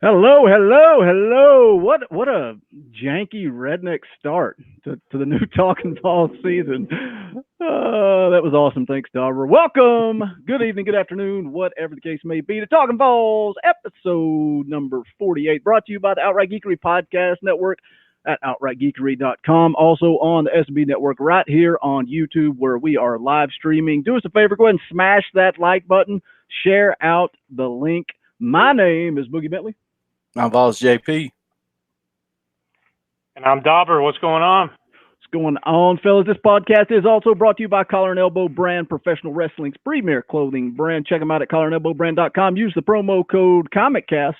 Hello, hello, hello. What a janky redneck start to the new Talkin Fall season. That was awesome. Thanks, Dobber. Welcome. Good evening, good afternoon, whatever the case may be, to Talkin Falls episode number 48, brought to you by the Outright Geekery Podcast Network at outrightgeekery.com. Also on the SB Network right here on YouTube where we are live streaming. Do us a favor, go ahead and smash that like button. Share out the link. My name is Boogie Bentley. I'm Vols JP. And I'm Dobber. What's going on? What's going on, fellas? This podcast is also brought to you by Collar and Elbow Brand, professional wrestling's premier clothing brand. Check them out at collarandelbowbrand.com. Use the promo code ComicCast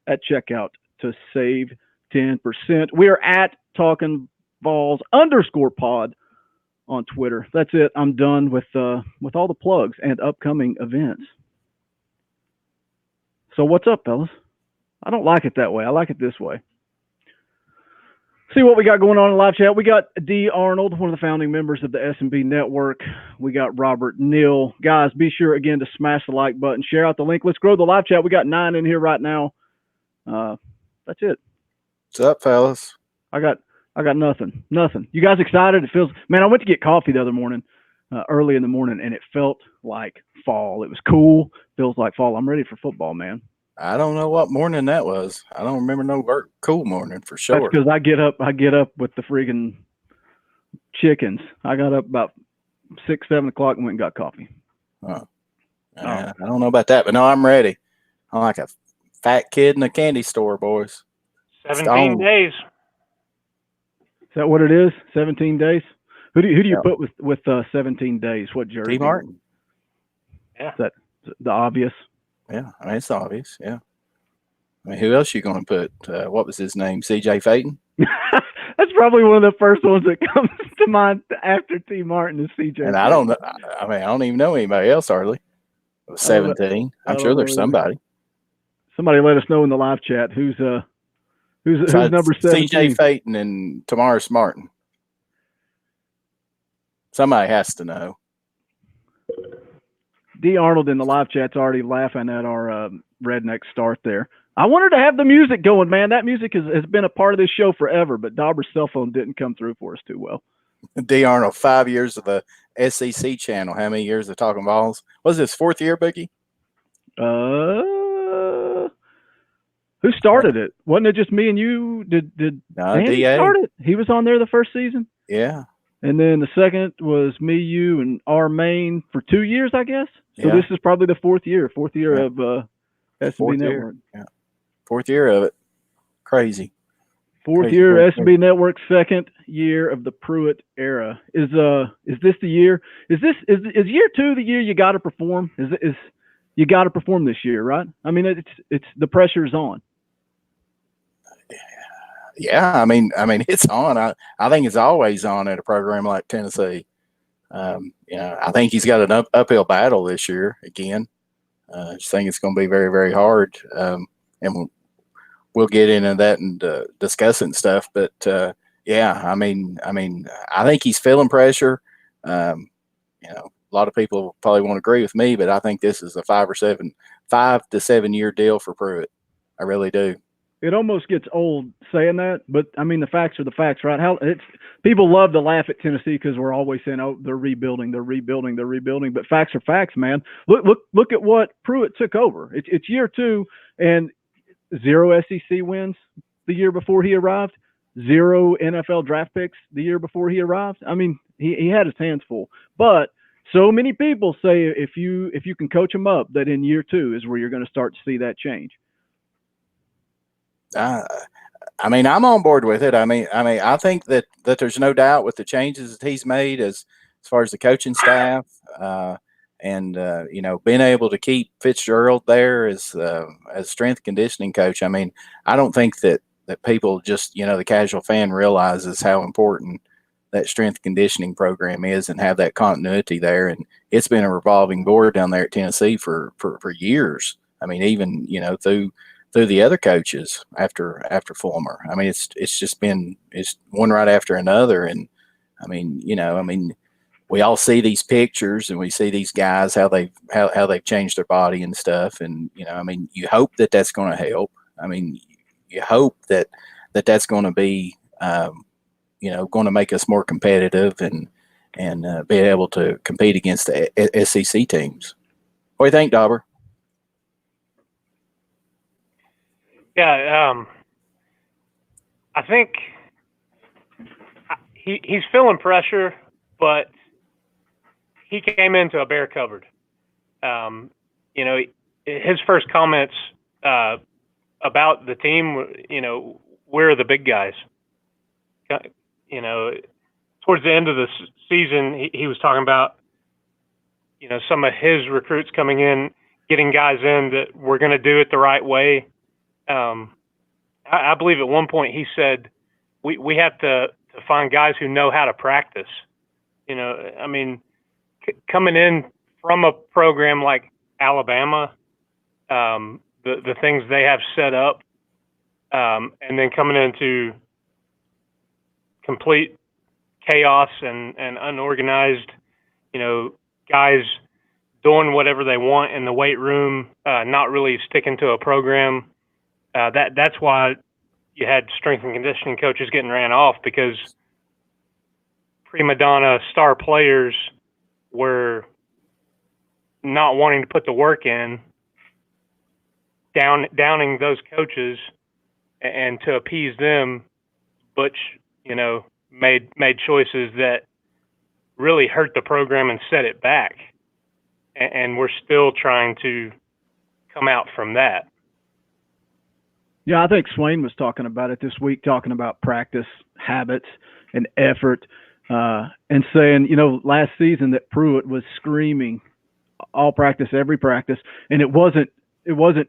at checkout to save 10%. We are at Talkin Vols _pod on Twitter. That's it. I'm done with all the plugs and upcoming events. So what's up, fellas? I don't like it that way. I like it this way. See what we got going on in live chat. We got D. Arnold, one of the founding members of the S&B Network. We got Robert Neal. Guys, be sure again to smash the like button, share out the link. Let's grow the live chat. We got 9 in here right now. That's it. What's up, fellas? I got nothing. You guys excited? It feels, man, I went to get coffee the other morning, early in the morning, and it felt like fall. It was cool. Feels like fall. I'm ready for football, man. I don't know what morning that was. I don't remember no cool morning for sure. That's because I get up with the freaking chickens. I got up about 6, 7 o'clock and went and got coffee. I don't know about that, but no, I'm ready. I'm like a fat kid in a candy store, boys. 17 days. Is that what it is? 17 days? Who do you put with 17 days? What jersey? T. Martin. Yeah. Is that the obvious? Yeah, I mean, it's obvious, yeah. I mean, who else you going to put? What was his name? C.J. Faton? That's probably one of the first ones that comes to mind after T. Martin is C.J. And Faton. I don't know. I mean, I don't even know anybody else, hardly. 17. I'm sure there's somebody. Somebody let us know in the live chat who's number 17. C.J. Faton and Tamaris Martin. Somebody has to know. D. Arnold in the live chat's already laughing at our redneck start there. I wanted to have the music going, man. That music has been a part of this show forever, but Dobber's cell phone didn't come through for us too well. D. Arnold, 5 years of the SEC channel. How many years of Talkin Vols? Was this 4th year, Boogie? Who started it? Wasn't it just me and you? Did Andy start it? He was on there the first season? Yeah. And then the second was me, you, and our main for 2 years, I guess. So This is probably the 4th year of S&B Network. Yeah. 4th year of it. Crazy. 4th year S&B Network, 2nd year of the Pruitt era. Is this the year? Is year 2 the year you got to perform? Is you got to perform this year, right? I mean, it's the pressure's on. Yeah, I mean, it's on. I think it's always on at a program like Tennessee. I think he's got an uphill battle this year again. I just think it's going to be very, very hard. And we'll get into that and discuss it and stuff. But I think he's feeling pressure. A lot of people probably won't agree with me, but I think this is a 5 to 7 year deal for Pruitt. I really do. It almost gets old saying that, but I mean, the facts are the facts, right? People love to laugh at Tennessee because we're always saying, "Oh, they're rebuilding." But facts are facts, man. Look at what Pruitt took over. It's year 2 and 0 SEC wins the year before he arrived, 0 NFL draft picks the year before he arrived. I mean, he had his hands full. But so many people say if you can coach him up, that in year 2 is where you're going to start to see that change. I'm on board with it. I think that there's no doubt with the changes that he's made as far as the coaching staff, and being able to keep Fitzgerald there as strength conditioning coach. I mean, I don't think that people just, the casual fan realizes how important that strength conditioning program is and have that continuity there. And it's been a revolving door down there at Tennessee for years. I mean, even, through the other coaches after Fulmer. I mean, it's just been one right after another. And we all see these pictures and we see these guys, how they've changed their body and stuff. And, you hope that that's going to help. I mean, you hope that's going to be, going to make us more competitive and be able to compete against the SEC teams. What do you think, Dobber? Yeah, I think he's feeling pressure, but he came into a bare cupboard. His first comments about the team, where are the big guys? Towards the end of the season, he was talking about, some of his recruits coming in, getting guys in that we're going to do it the right way. I believe at one point he said, we have to find guys who know how to practice. Coming in from a program like Alabama, the things they have set up, and then coming into complete chaos and unorganized, guys doing whatever they want in the weight room, not really sticking to a program. That's why you had strength and conditioning coaches getting ran off, because prima donna star players were not wanting to put the work in, downing those coaches, and to appease them, Butch, made choices that really hurt the program and set it back. And we're still trying to come out from that. Yeah, I think Swain was talking about it this week, talking about practice habits and effort, and saying, last season that Pruitt was screaming all practice, every practice, and it wasn't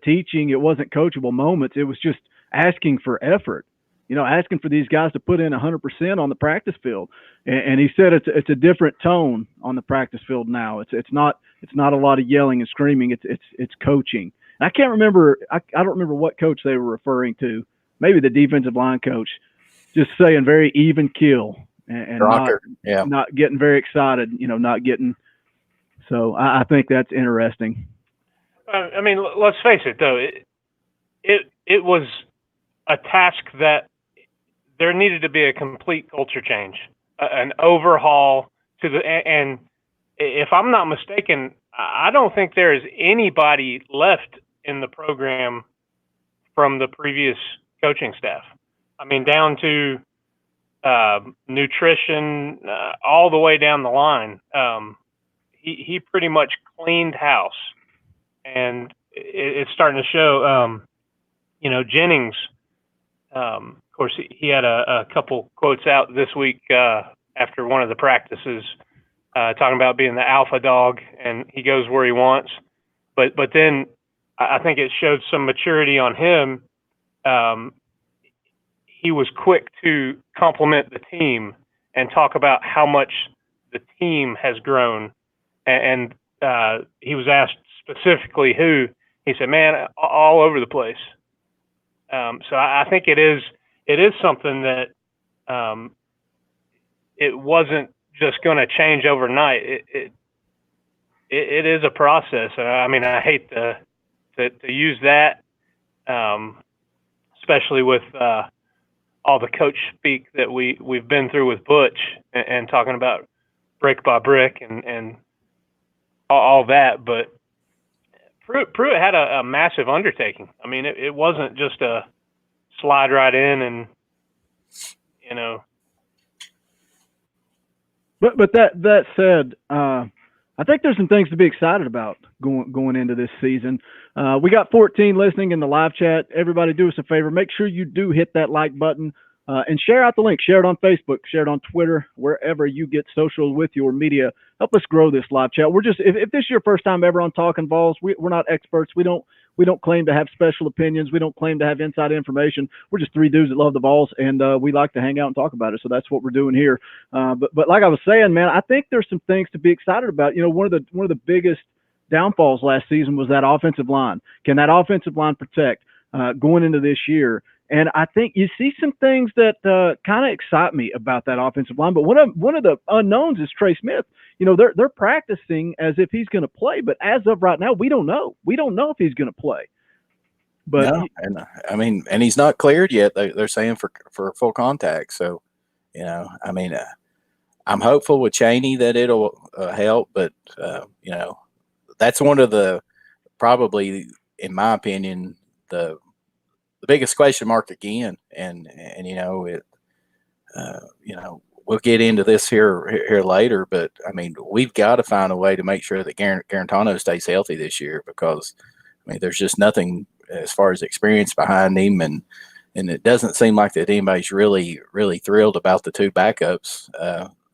teaching, it wasn't coachable moments. It was just asking for effort, asking for these guys to put in 100% on the practice field. And he said it's a different tone on the practice field now. It's not a lot of yelling and screaming. It's coaching. And I can't remember. I don't remember what coach they were referring to. Maybe the defensive line coach, just saying very even kill and not getting very excited. Not getting. So I think that's interesting. Let's face it, though. It was a task that there needed to be a complete culture change, an overhaul and if I'm not mistaken, I don't think there is anybody left in the program from the previous coaching staff. Down to nutrition, all the way down the line. He pretty much cleaned house, and it's starting to show. Jennings, of course, he had a couple quotes out this week after one of the practices, talking about being the alpha dog, and he goes where he wants. But then I think it showed some maturity on him. He was quick to compliment the team and talk about how much the team has grown. And he was asked specifically who. He said, "Man, all over the place." So I think it is something that it wasn't just going to change overnight. It is a process. I hate to use that, especially with all the coach speak that we've been through with Butch and talking about brick by brick and all that. But Pruitt had a massive undertaking. It wasn't just a slide right in and, But that said, I think there's some things to be excited about going into this season. We got 14 listening in the live chat. Everybody do us a favor. Make sure you do hit that like button and share out the link. Share it on Facebook. Share it on Twitter, wherever you get social with your media. Help us grow this live chat. We're just, if this is your first time ever on Talkin VAWLS, we're not experts. We don't claim to have special opinions. We don't claim to have inside information. We're just three dudes that love the Vols, and we like to hang out and talk about it. So that's what we're doing here. But like I was saying, man, I think there's some things to be excited about. One of the biggest downfalls last season was that offensive line. Can that offensive line protect going into this year? And I think you see some things that kind of excite me about that offensive line. But one of the unknowns is Trey Smith. They're practicing as if he's going to play, but as of right now, we don't know. We don't know if he's going to play. But no, and I mean, and he's not cleared yet. They're saying for full contact. So, I mean, I'm hopeful with Chaney that it'll help, but that's one of the probably, in my opinion, the biggest question mark again. And we'll get into this here later, but I mean, we've got to find a way to make sure that Garantano stays healthy this year, because I mean, there's just nothing as far as experience behind him, and it doesn't seem like that anybody's really thrilled about the two backups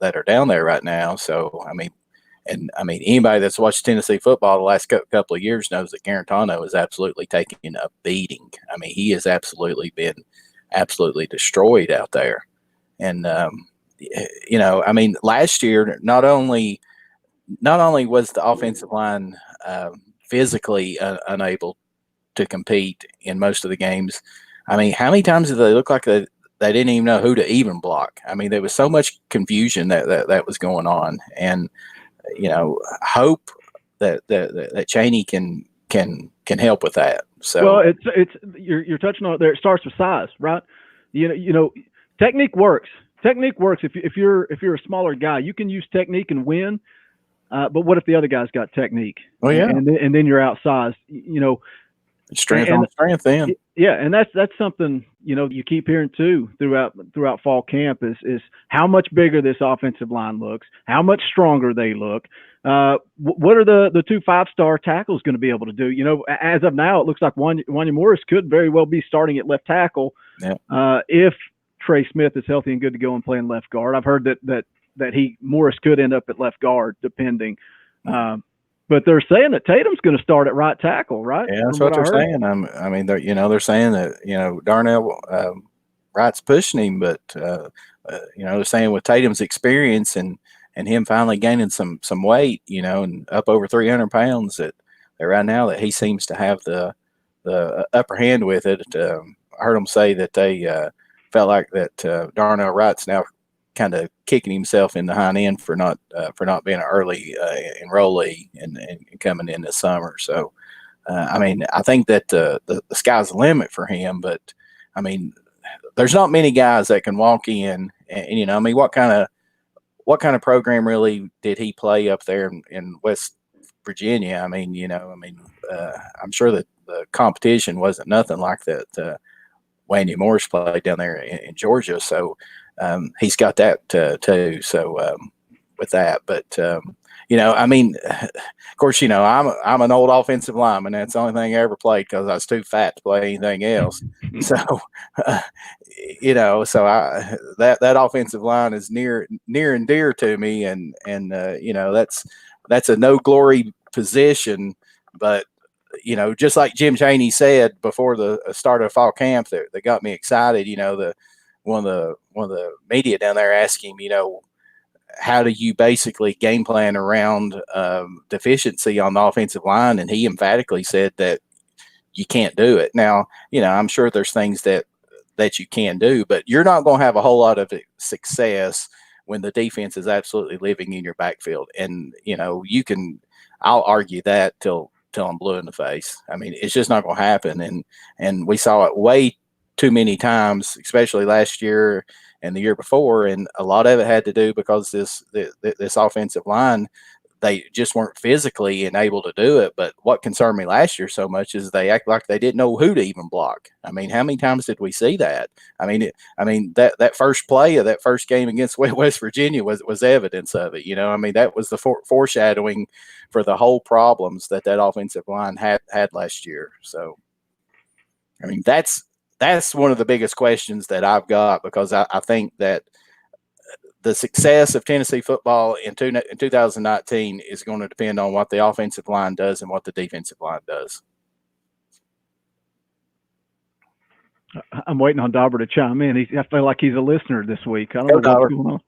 that are down there right now. So I mean, anybody that's watched Tennessee football the last couple of years knows that Garantano is absolutely taking a beating. I mean, he has absolutely been destroyed out there. And I mean, last year not only was the offensive line physically unable to compete in most of the games. I mean, how many times did they look like they didn't even know who to even block? I mean, there was so much confusion that was going on, and hope that Chaney can help with that. So, well, it's you're touching on it there. It starts with size, right? Technique works. Technique works. If you're a smaller guy, you can use technique and win. But what if the other guy's got technique? Oh yeah, and then you're outsized. Strength on strength then. Yeah, and that's something you keep hearing too throughout fall camp is how much bigger this offensive line looks, how much stronger they look. What are the two 5-star tackles going to be able to do? As of now, it looks like Wanya Morris could very well be starting at left tackle. Yeah. If Trey Smith is healthy and good to go and playing left guard. I've heard that Morris could end up at left guard depending. But they're saying that Tatum's going to start at right tackle, right? Yeah, that's what they're saying. I mean, they're saying that Darnell Wright's pushing him, but they're saying with Tatum's experience and him finally gaining some weight, and up over 300 pounds, that right now that he seems to have the upper hand with it. I heard them say that they felt like that Darnell Wright's now kind of kicking himself in the hind end for not being an early enrollee and coming in this summer. So, I mean, I think that the sky's the limit for him. But I mean, there's not many guys that can walk in and I mean, what kind of program really did he play up there in West Virginia? I mean, I'm sure that the competition wasn't nothing like that. Wanya Morris played down there in Georgia, so. He's got that too. So with that, but I mean, of course, I'm an old offensive lineman. That's the only thing I ever played because I was too fat to play anything else. So, so that offensive line is near and dear to me, and that's a no glory position, but. Just like Jim Chaney said before the start of fall camp, that got me excited. One of the media down there asked him, how do you basically game plan around deficiency on the offensive line? And he emphatically said that you can't do it. Now, I'm sure there's things that you can do, but you're not going to have a whole lot of success when the defense is absolutely living in your backfield. And, I'll argue that till I'm blue in the face. I mean, it's just not going to happen. And we saw it way too many times, especially last year and the year before, and a lot of it had to do because this offensive line, they just weren't physically and able to do it. But what concerned me last year so much is they act like they didn't know who to even block. I mean, how many times did we see that? I mean, that first play of that first game against West Virginia was evidence of it. I mean, that was the foreshadowing for the whole problems that offensive line had last year. So, I mean, that's one of the biggest questions that I've got, because I think that the success of Tennessee football in 2019 is going to depend on what the offensive line does and what the defensive line does. I'm waiting on Dobber to chime in. I feel like he's a listener this week. I don't know what's going on.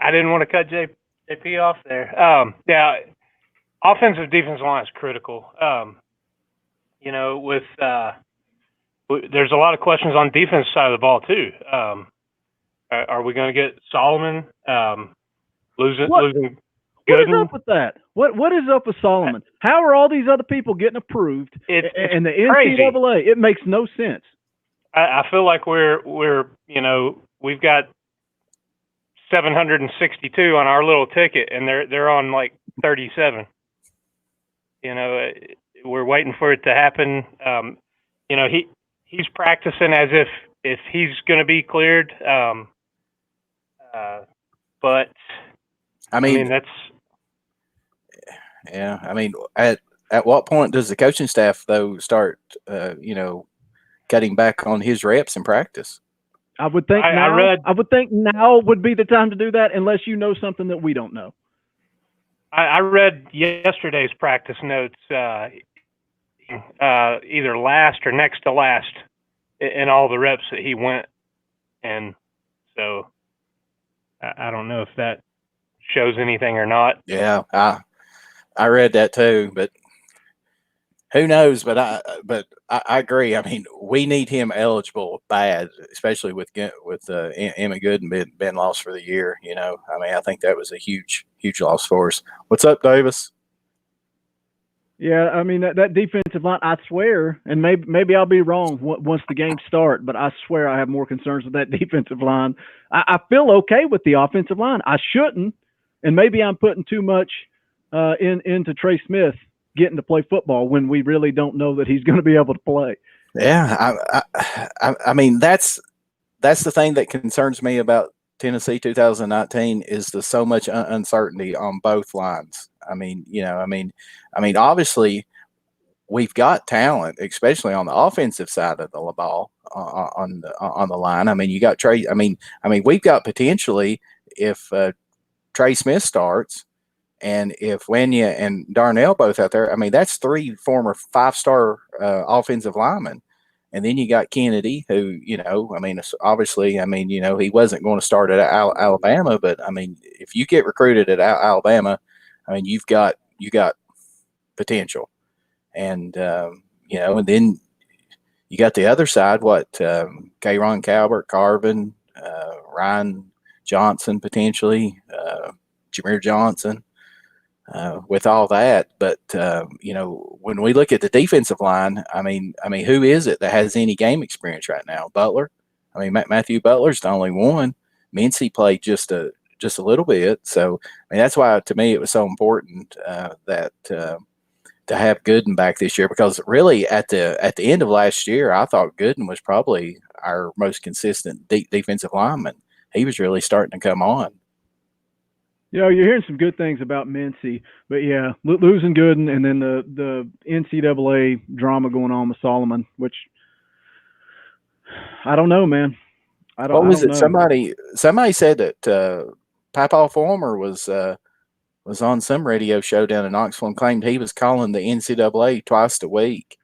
I didn't want to cut JP off there. Yeah, offensive defensive line is critical. There's a lot of questions on defense side of the ball too. Are we going to get Solomon losing What is up with that? What is up with Solomon? How are all these other people getting approved? And the NCAA, it makes no sense. I feel like we're we've got 762 on our little ticket, and they're on like 37. We're waiting for it to happen. He's practicing as if he's going to be cleared. But I mean that's. Yeah, I mean, at what point does the coaching staff though start, cutting back on his reps in practice? I would think I would think now would be the time to do that, unless you know something that we don't know. I read yesterday's practice notes, either last or next to last in all the reps that he went, and so I don't know if that shows anything or not. Yeah, I read that too, but who knows? But I agree. I mean, we need him eligible bad, especially with Emmett Good and Ben lost for the year. I mean, I think that was a huge loss for us. What's up, Davis? Yeah, I mean that defensive line. I swear, and maybe I'll be wrong once the games start, but I swear I have more concerns with that defensive line. I feel okay with the offensive line. I shouldn't, and maybe I'm putting too much into Trey Smith getting to play football when we really don't know that he's going to be able to play. Yeah, I mean that's the thing that concerns me about Tennessee 2019 is the so much uncertainty on both lines. I mean, obviously we've got talent, especially on the offensive side of the ball on the line. I mean, you got Trey. I mean, we've got potentially if Trey Smith starts. And if Wenya and Darnell both out there, I mean, that's 3 former 5-star offensive linemen. And then you got Kennedy, who, obviously, he wasn't going to start at Alabama. But, I mean, if you get recruited at Alabama, I mean, you got potential. And, and then you got the other side, Kayron Calvert, Carvin, Ryan Johnson, potentially, Jameer Johnson. With all that, but when we look at the defensive line, I mean, who is it that has any game experience right now? Butler. I mean, Matthew Butler's the only one. Mincy played just a little bit, so I mean that's why to me it was so important that to have Gooden back this year, because really at the end of last year, I thought Gooden was probably our most consistent defensive lineman. He was really starting to come on. You're hearing some good things about Mincy, but yeah, losing Gooden and then the NCAA drama going on with Solomon, which I don't know, man. What was it? Somebody said that Papa Fulmer was on some radio show down in Knoxville and claimed he was calling the NCAA twice a week,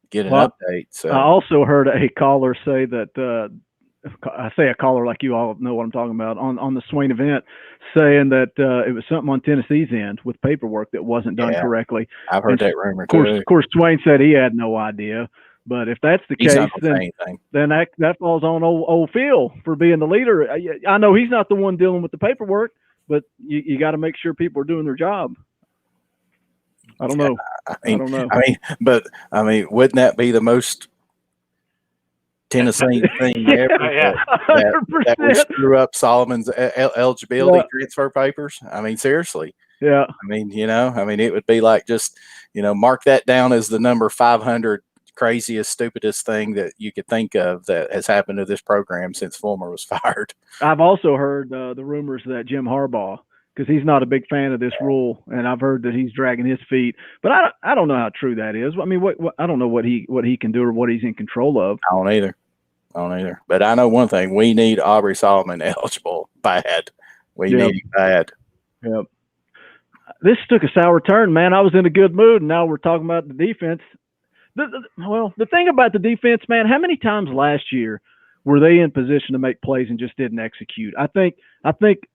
get an update. So I also heard a caller say that. I say a caller like you all know what I'm talking about on the Swain event, saying that it was something on Tennessee's end with paperwork that wasn't done correctly. I've heard that rumor Of course, Swain said he had no idea. But if that's the case, then that falls on old Phil for being the leader. I know he's not the one dealing with the paperwork, but you got to make sure people are doing their job. I don't know. I don't know. I mean, wouldn't that be the most Tennessee thing ever that we screw up Solomon's eligibility transfer papers? I mean, seriously. Yeah. I mean, it would be like just, mark that down as the number 500 craziest, stupidest thing that you could think of that has happened to this program since Fulmer was fired. I've also heard the rumors that Jim Harbaugh, because he's not a big fan of this rule, and I've heard that he's dragging his feet. But I don't know how true that is. I mean, what I don't know what he can do or what he's in control of. I don't either. But I know one thing: we need Aubrey Solomon eligible bad. We need him bad. Yep. This took a sour turn, man. I was in a good mood, and now we're talking about the defense. The thing about the defense, man, how many times last year were they in position to make plays and just didn't execute? I think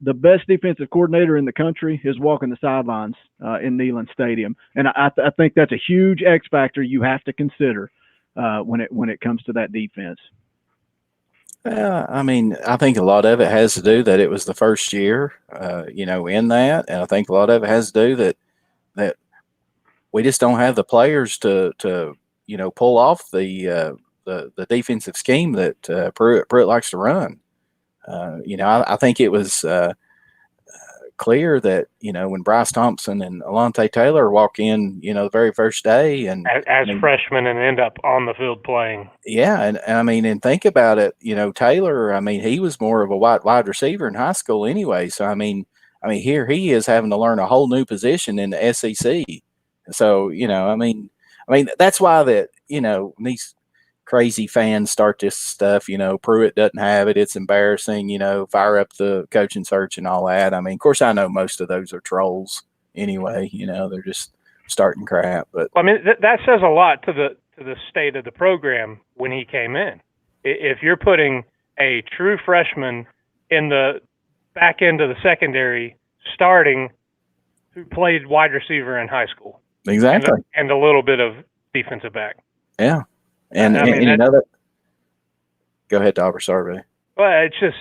the best defensive coordinator in the country is walking the sidelines in Neyland Stadium, and I think that's a huge X factor you have to consider when it comes to that defense. I mean, I think a lot of it has to do that it was the first year, in that, and I think a lot of it has to do that we just don't have the players to pull off the defensive scheme that Pruitt likes to run. I think it was clear that when Bryce Thompson and Alontae Taylor walk in, the very first day, and as freshmen and end up on the field playing. Yeah, and think about it. Taylor. I mean, he was more of a wide receiver in high school anyway. So here he is having to learn a whole new position in the SEC. So that's why these crazy fans start this stuff. Pruitt doesn't have it. It's embarrassing. Fire up the coaching search and all that. I mean, of course, I know most of those are trolls anyway. They're just starting crap. But I mean, that says a lot to the state of the program when he came in. If you're putting a true freshman in the back end of the secondary starting who played wide receiver in high school. Exactly. And a little bit of defensive back. Yeah. And go ahead, Dobber. Sorry, buddy. Well, it's just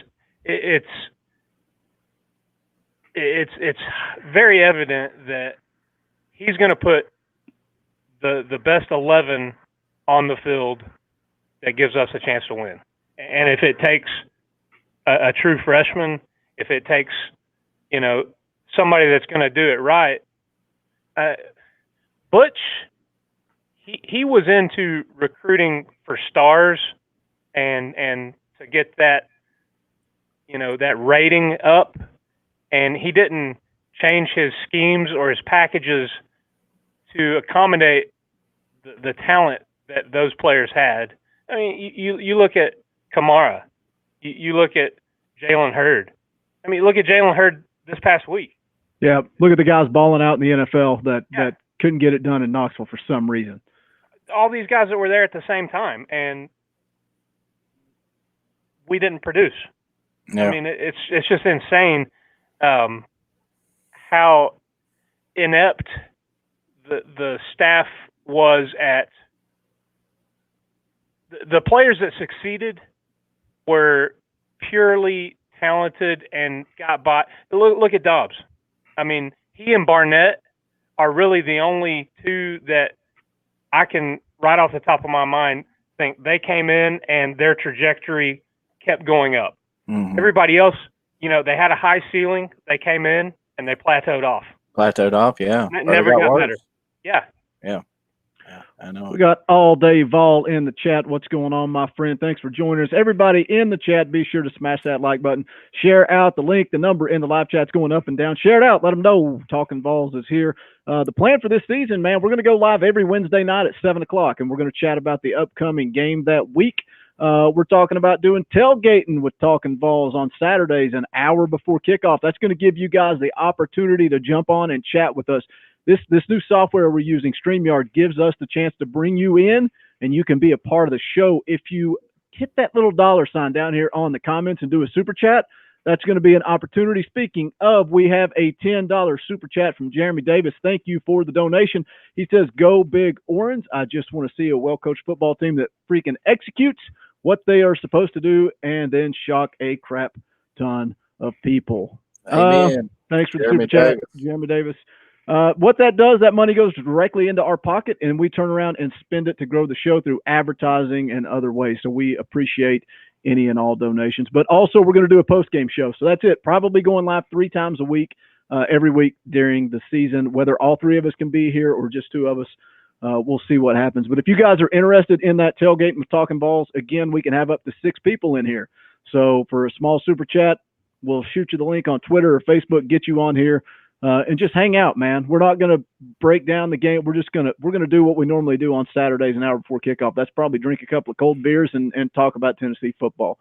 it's very evident that he's going to put the best 11 on the field that gives us a chance to win. And if it takes a true freshman, if it takes somebody that's going to do it right, Butch, he was into recruiting for stars and to get that that rating up, and he didn't change his schemes or his packages to accommodate the talent that those players had. I mean, you look at Kamara, you look at Jalen Hurd. I mean, look at Jalen Hurd this past week. Yeah, look at the guys balling out in the NFL that couldn't get it done in Knoxville for some reason. All these guys that were there at the same time, and we didn't produce. Yeah. I mean, it's just insane how inept the staff was at. The players that succeeded were purely talented and got by. Look at Dobbs. I mean, he and Barnett are really the only two that I can, right off the top of my mind, think they came in and their trajectory kept going up. Mm-hmm. Everybody else, they had a high ceiling. They came in and they plateaued off. Yeah. Never got better. Yeah. I know. We got All Day Vol in the chat. What's going on, my friend? Thanks for joining us. Everybody in the chat, be sure to smash that like button. Share out the link. The number in the live chat's going up and down. Share it out. Let them know Talkin VAWLS is here. The plan for this season, man, we're going to go live every Wednesday night at 7 o'clock, and we're going to chat about the upcoming game that week. We're talking about doing tailgating with Talkin VAWLS on Saturdays an hour before kickoff. That's going to give you guys the opportunity to jump on and chat with us. This new software we're using, StreamYard, gives us the chance to bring you in, and you can be a part of the show. If you hit that little $ down here on the comments and do a super chat, that's going to be an opportunity. Speaking of, we have a $10 super chat from Jeremy Davis. Thank you for the donation. He says, "Go Big Orange. I just want to see a well-coached football team that freaking executes what they are supposed to do and then shock a crap ton of people." Amen. Thanks for the super chat, Jeremy Davis. What that does, that money goes directly into our pocket, and we turn around and spend it to grow the show through advertising and other ways. So we appreciate any and all donations. But also, we're going to do a post-game show. So that's it. Probably going live 3 times a week, every week during the season. Whether all 3 of us can be here or just 2 of us, we'll see what happens. But if you guys are interested in that tailgate with Talkin VAWLS, again, we can have up to 6 people in here. So for a small super chat, we'll shoot you the link on Twitter or Facebook, get you on here. And just hang out, man. We're not going to break down the game. We're going to do what we normally do on Saturdays an hour before kickoff. That's probably drink a couple of cold beers and talk about Tennessee football.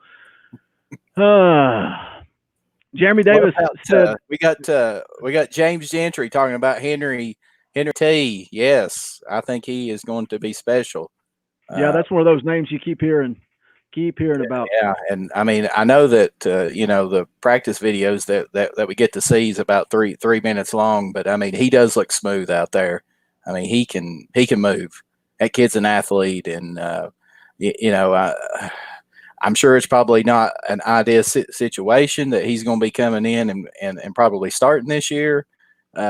Jeremy Davis said we got James Gentry talking about Henry T. Yes, I think he is going to be special. Yeah, that's one of those names you keep hearing about. Yeah, and I mean, I know that the practice videos that we get to see is about three minutes long, but I mean, he does look smooth out there. I mean, he can move. That kid's an athlete, and I'm sure it's probably not an ideal situation that he's going to be coming in and probably starting this year.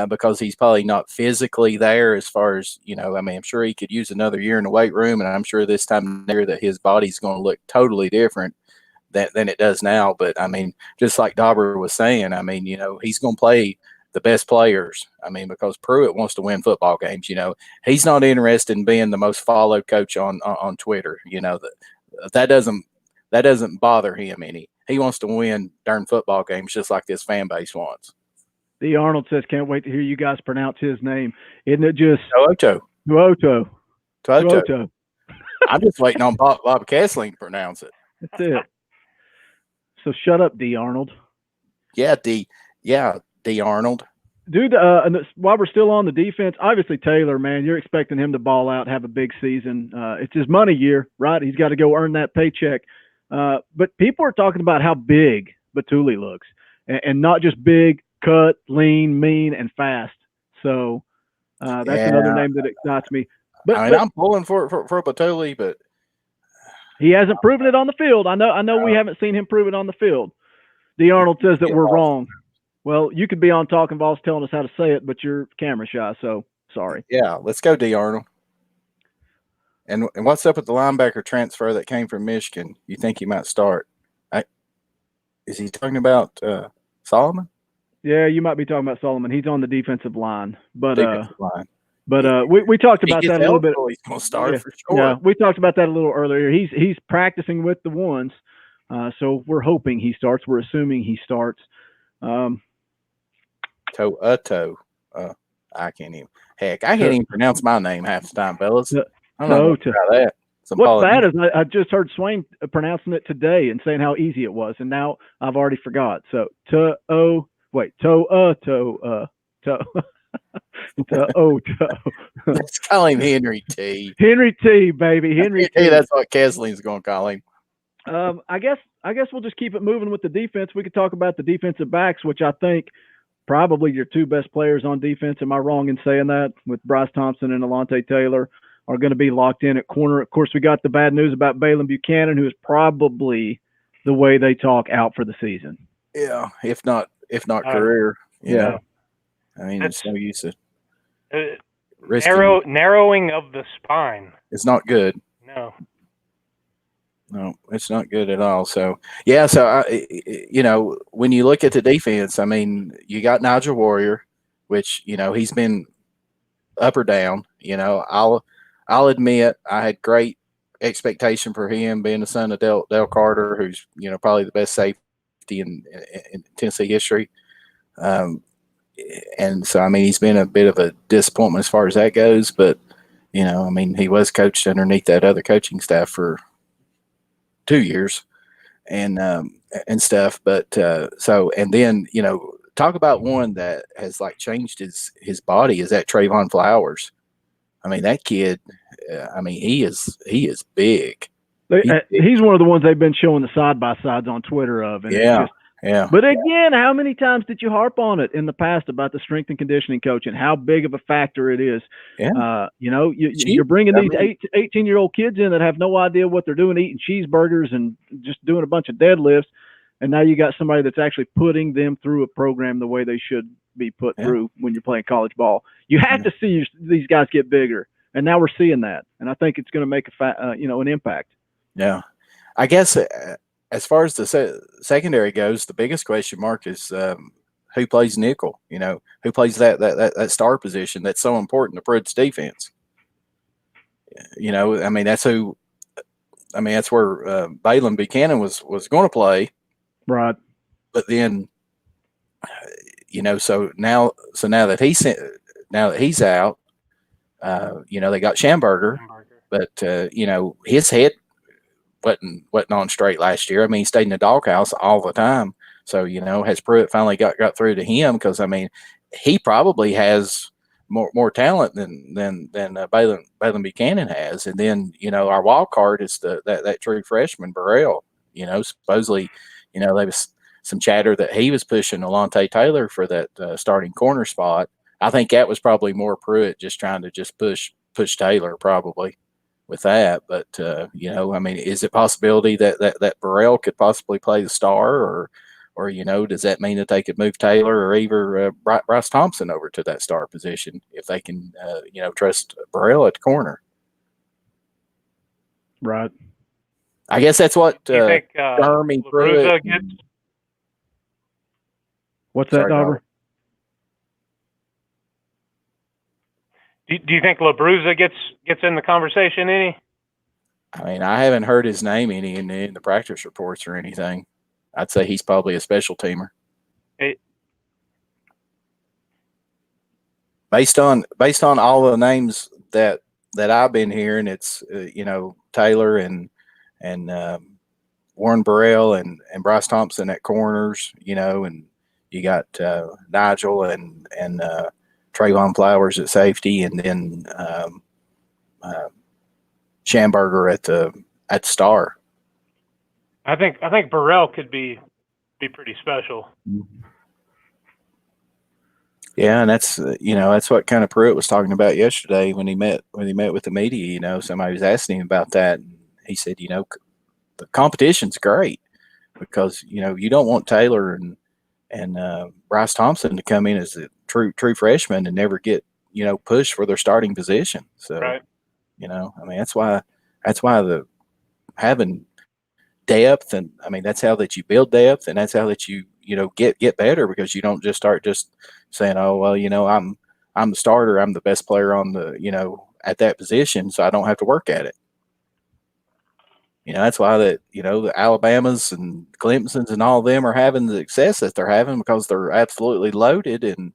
Because he's probably not physically there as far as, I mean, I'm sure he could use another year in the weight room, and I'm sure this time there that his body's going to look totally different than it does now. But I mean, just like Dobber was saying, I mean, he's going to play the best players. I mean, because Pruitt wants to win football games. He's not interested in being the most followed coach on Twitter. That doesn't bother him any. He wants to win darn football games just like this fan base wants. D. Arnold says, can't wait to hear you guys pronounce his name. Isn't it just Tuoto? Tuoto. I'm just waiting on Bob Kessling to pronounce it. That's it. So shut up, D. Arnold. Yeah, D. Arnold. Dude, and while we're still on the defense, obviously Taylor, man, you're expecting him to ball out, have a big season. It's his money year, right? He's got to go earn that paycheck. But people are talking about how big Batuli looks, and not just big, cut, lean, mean, and fast. So that's another name that excites me. But I'm pulling for Batuli, but he hasn't proven it on the field. I know we haven't seen him prove it on the field. D. Arnold says that we're wrong. Well, you could be on Talkin VAWLS telling us how to say it, but you're camera shy, so sorry. Yeah, let's go, D. Arnold. And what's up with the linebacker transfer that came from Michigan? You think he might start? Is he talking about Solomon? Yeah, you might be talking about Solomon. He's on the defensive line, but but we talked about that a little bit. He's going to start for sure. Yeah, we talked about that a little earlier. He's practicing with the ones, so we're hoping he starts. We're assuming he starts. I can't even pronounce my name half the time, fellas. I don't know about that. What's bad is I just heard Swain pronouncing it today and saying how easy it was, and now I've already forgot. So Let's call him Henry T. Henry T, baby. Henry T. That's what Kessling's going to call him. I guess we'll just keep it moving with the defense. We could talk about the defensive backs, which I think probably your two best players on defense. Am I wrong in saying that? With Bryce Thompson and Alontae Taylor are going to be locked in at corner. Of course, we got the bad news about Balin Buchanan, who is probably, the way they talk, out for the season. Yeah, if not career. Yeah. I mean, it's no use of narrowing of the spine. It's not good. No, it's not good at all. So, yeah, when you look at the defense, I mean, you got Nigel Warrior, which, he's been up or down. I'll admit I had great expectation for him being the son of Dale Carter, who's, probably the best safety in Tennessee history. And so, I mean, he's been a bit of a disappointment as far as that goes. But, I mean, he was coached underneath that other coaching staff for 2 years and stuff. But and then, talk about one that has like changed his body is that Trayvon Flowers. I mean, that kid, he is big. He's one of the ones they've been showing the side-by-sides on Twitter of. And yeah. But again, how many times did you harp on it in the past about the strength and conditioning coach and how big of a factor it is? Yeah. You're bringing these 18-year-old kids in that have no idea what they're doing, eating cheeseburgers and just doing a bunch of deadlifts. And now you got somebody that's actually putting them through a program the way they should be put through when you're playing college ball. You have to see these guys get bigger. And now we're seeing that. And I think it's going to make an impact. Yeah. I guess as far as the secondary goes, the biggest question mark is who plays nickel, who plays that star position that's so important to Pruitt's defense. That's where Balin Buchanan was going to play. Right. But then, so now that he's out, they got Schamberger, but his head wasn't on straight last year. I mean, he stayed in the doghouse all the time. So, has Pruitt finally got through to him? Because I mean, he probably has more talent than Balin Buchanan has. And then, our wild card is that true freshman Burrell. Supposedly, there was some chatter that he was pushing Alontae Taylor for that starting corner spot. I think that was probably more Pruitt just trying to push Taylor probably. with that. But I mean, is it a possibility that Burrell could possibly play the star, or does that mean that they could move Taylor or either Bryce Thompson over to that star position if they can trust Burrell at the corner? Right. I guess that's what you think Jeremy LaBruza gets? What's that, Dobber? Do you think LaBruza gets in the conversation any? I mean, I haven't heard his name any in the practice reports or anything. I'd say he's probably a special teamer. Based on all the names that I've been hearing, it's Taylor and Warren Burrell and Bryce Thompson at corners, and you got Nigel and Trayvon Flowers at safety, and then Schamberger at the star. I think Burrell could be pretty special. Yeah, and that's that's what kind of Pruitt was talking about yesterday when he met with the media. Somebody was asking him about that, and he said, the competition's great because you don't want Taylor and Bryce Thompson to come in as a true freshman and never get pushed for their starting position. So right. I mean that's why the having depth, and I mean that's how that you build depth, and that's how that you get better, because you don't just start just saying, oh well, I'm the starter, I'm the best player on the at that position, so I don't have to work at it. That's why that the Alabamas and Clemsons and all of them are having the success that they're having, because they're absolutely loaded, and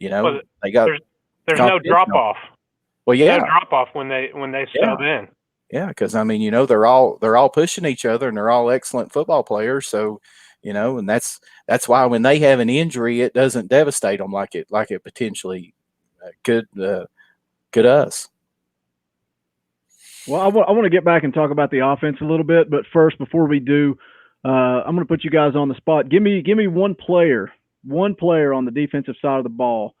they got there's no drop off. Well, yeah, no drop off when they sub in. Yeah, because I mean, they're all pushing each other, and they're all excellent football players. So, and that's why when they have an injury, it doesn't devastate them like it potentially could us. Well, I want to get back and talk about the offense a little bit, but first, before we do, I'm going to put you guys on the spot. Give me one player on the defensive side of the ball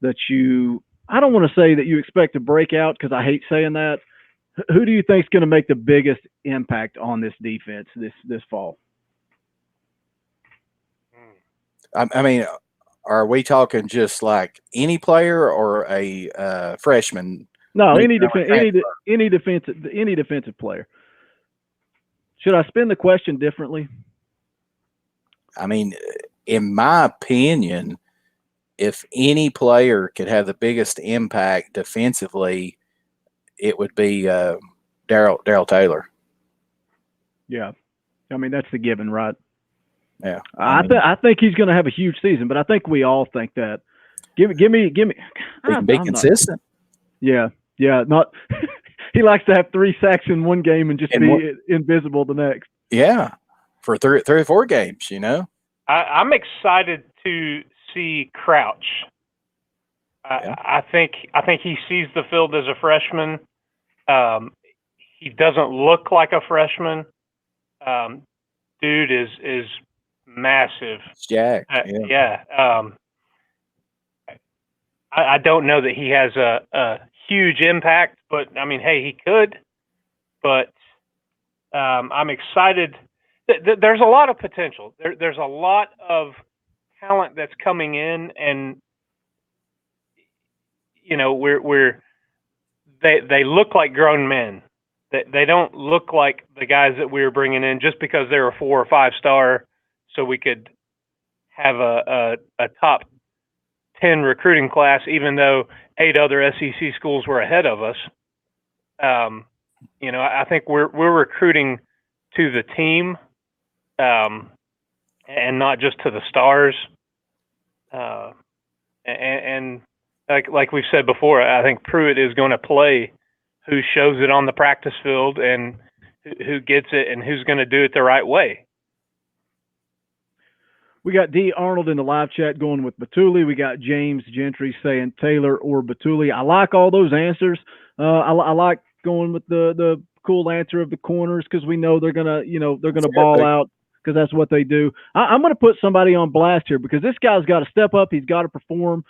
that I don't want to say that you expect to break out, because I hate saying that. Who do you think is going to make the biggest impact on this defense this fall? I mean, are we talking just like any player or a freshman? No, any defensive player. Should I spin the question differently? I mean, in my opinion, if any player could have the biggest impact defensively, it would be Darrell Taylor. Yeah, I mean that's the given, right? Yeah, I think he's going to have a huge season, but I think we all think that. Give me. He can be consistent. Yeah. Not. He likes to have 3 sacks in one game and just be invisible the next. Yeah, for three or 4 games. I'm excited to see Crouch. I think he sees the field as a freshman. He doesn't look like a freshman. Dude is massive. Jack. Yeah. I don't know that he has a huge impact, but I mean, hey, he could. But I'm excited. There's a lot of potential. There's a lot of talent that's coming in, and they look like grown men. They don't look like the guys that we were bringing in just because they're a 4 or 5 star, so we could have a top 10 recruiting class, even though 8 other SEC schools were ahead of us. I think we're recruiting to the team, and not just to the stars. And like we've said before, I think Pruitt is going to play who shows it on the practice field and who gets it and who's going to do it the right way. We got D. Arnold in the live chat going with Batuli. We got James Gentry saying Taylor or Batuli. I like all those answers. I like going with the cool answer of the corners, because we know they're gonna ball out, because that's what they do. I'm gonna put somebody on blast here, because this guy's got to step up. He's got to perform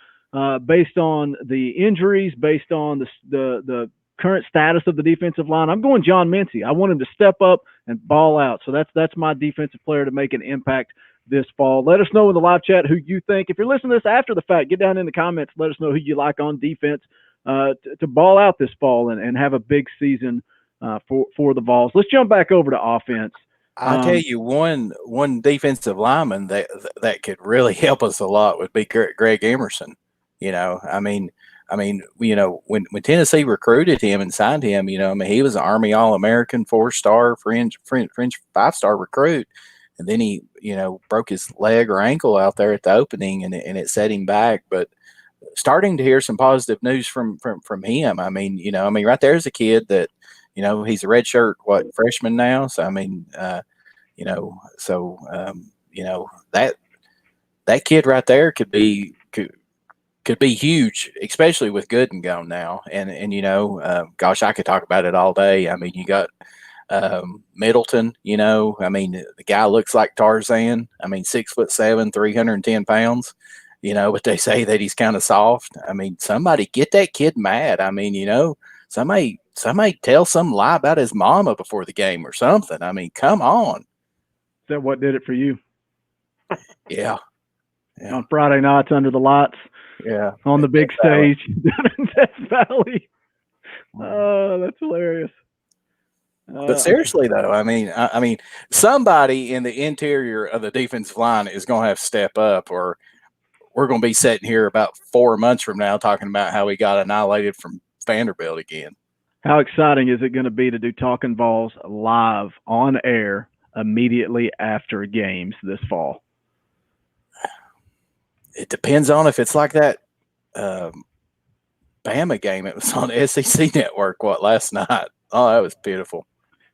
based on the injuries, based on the current status of the defensive line, I'm going John Mincy. I want him to step up and ball out. So that's my defensive player to make an impact this fall. Let us know in the live chat who you think. If you're listening to this after the fact, get down in the comments. Let us know who you like on defense to ball out this fall and have a big season for the Vols. Let's jump back over to offense. I'll tell you one defensive lineman that could really help us a lot would be Greg Emerson. When Tennessee recruited him and signed him, he was an Army All-American, 4-star, fringe 5-star recruit. And then he, broke his leg or ankle out there at the opening, and it set him back. But starting to hear some positive news from him. Right there's a kid that, he's a redshirt freshman now. So that kid right there could be huge, especially with Gooden gone now. Gosh, I could talk about it all day. You got Middleton, the guy looks like Tarzan. 6'7", 310 pounds, but they say that he's kind of soft. Somebody get that kid mad. Somebody tell some lie about his mama before the game or something. Come on. Is that what did it for you? Yeah. On Friday nights under the lights. Yeah. On the big stage down in Death Valley. Oh, that's hilarious. But seriously, though, somebody in the interior of the defensive line is going to have to step up, or we're going to be sitting here about 4 months from now talking about how we got annihilated from Vanderbilt again. How exciting is it going to be to do Talkin VAWLS live on air immediately after games this fall? It depends on if it's like that Bama game. It was on the SEC network last night. Oh, that was beautiful.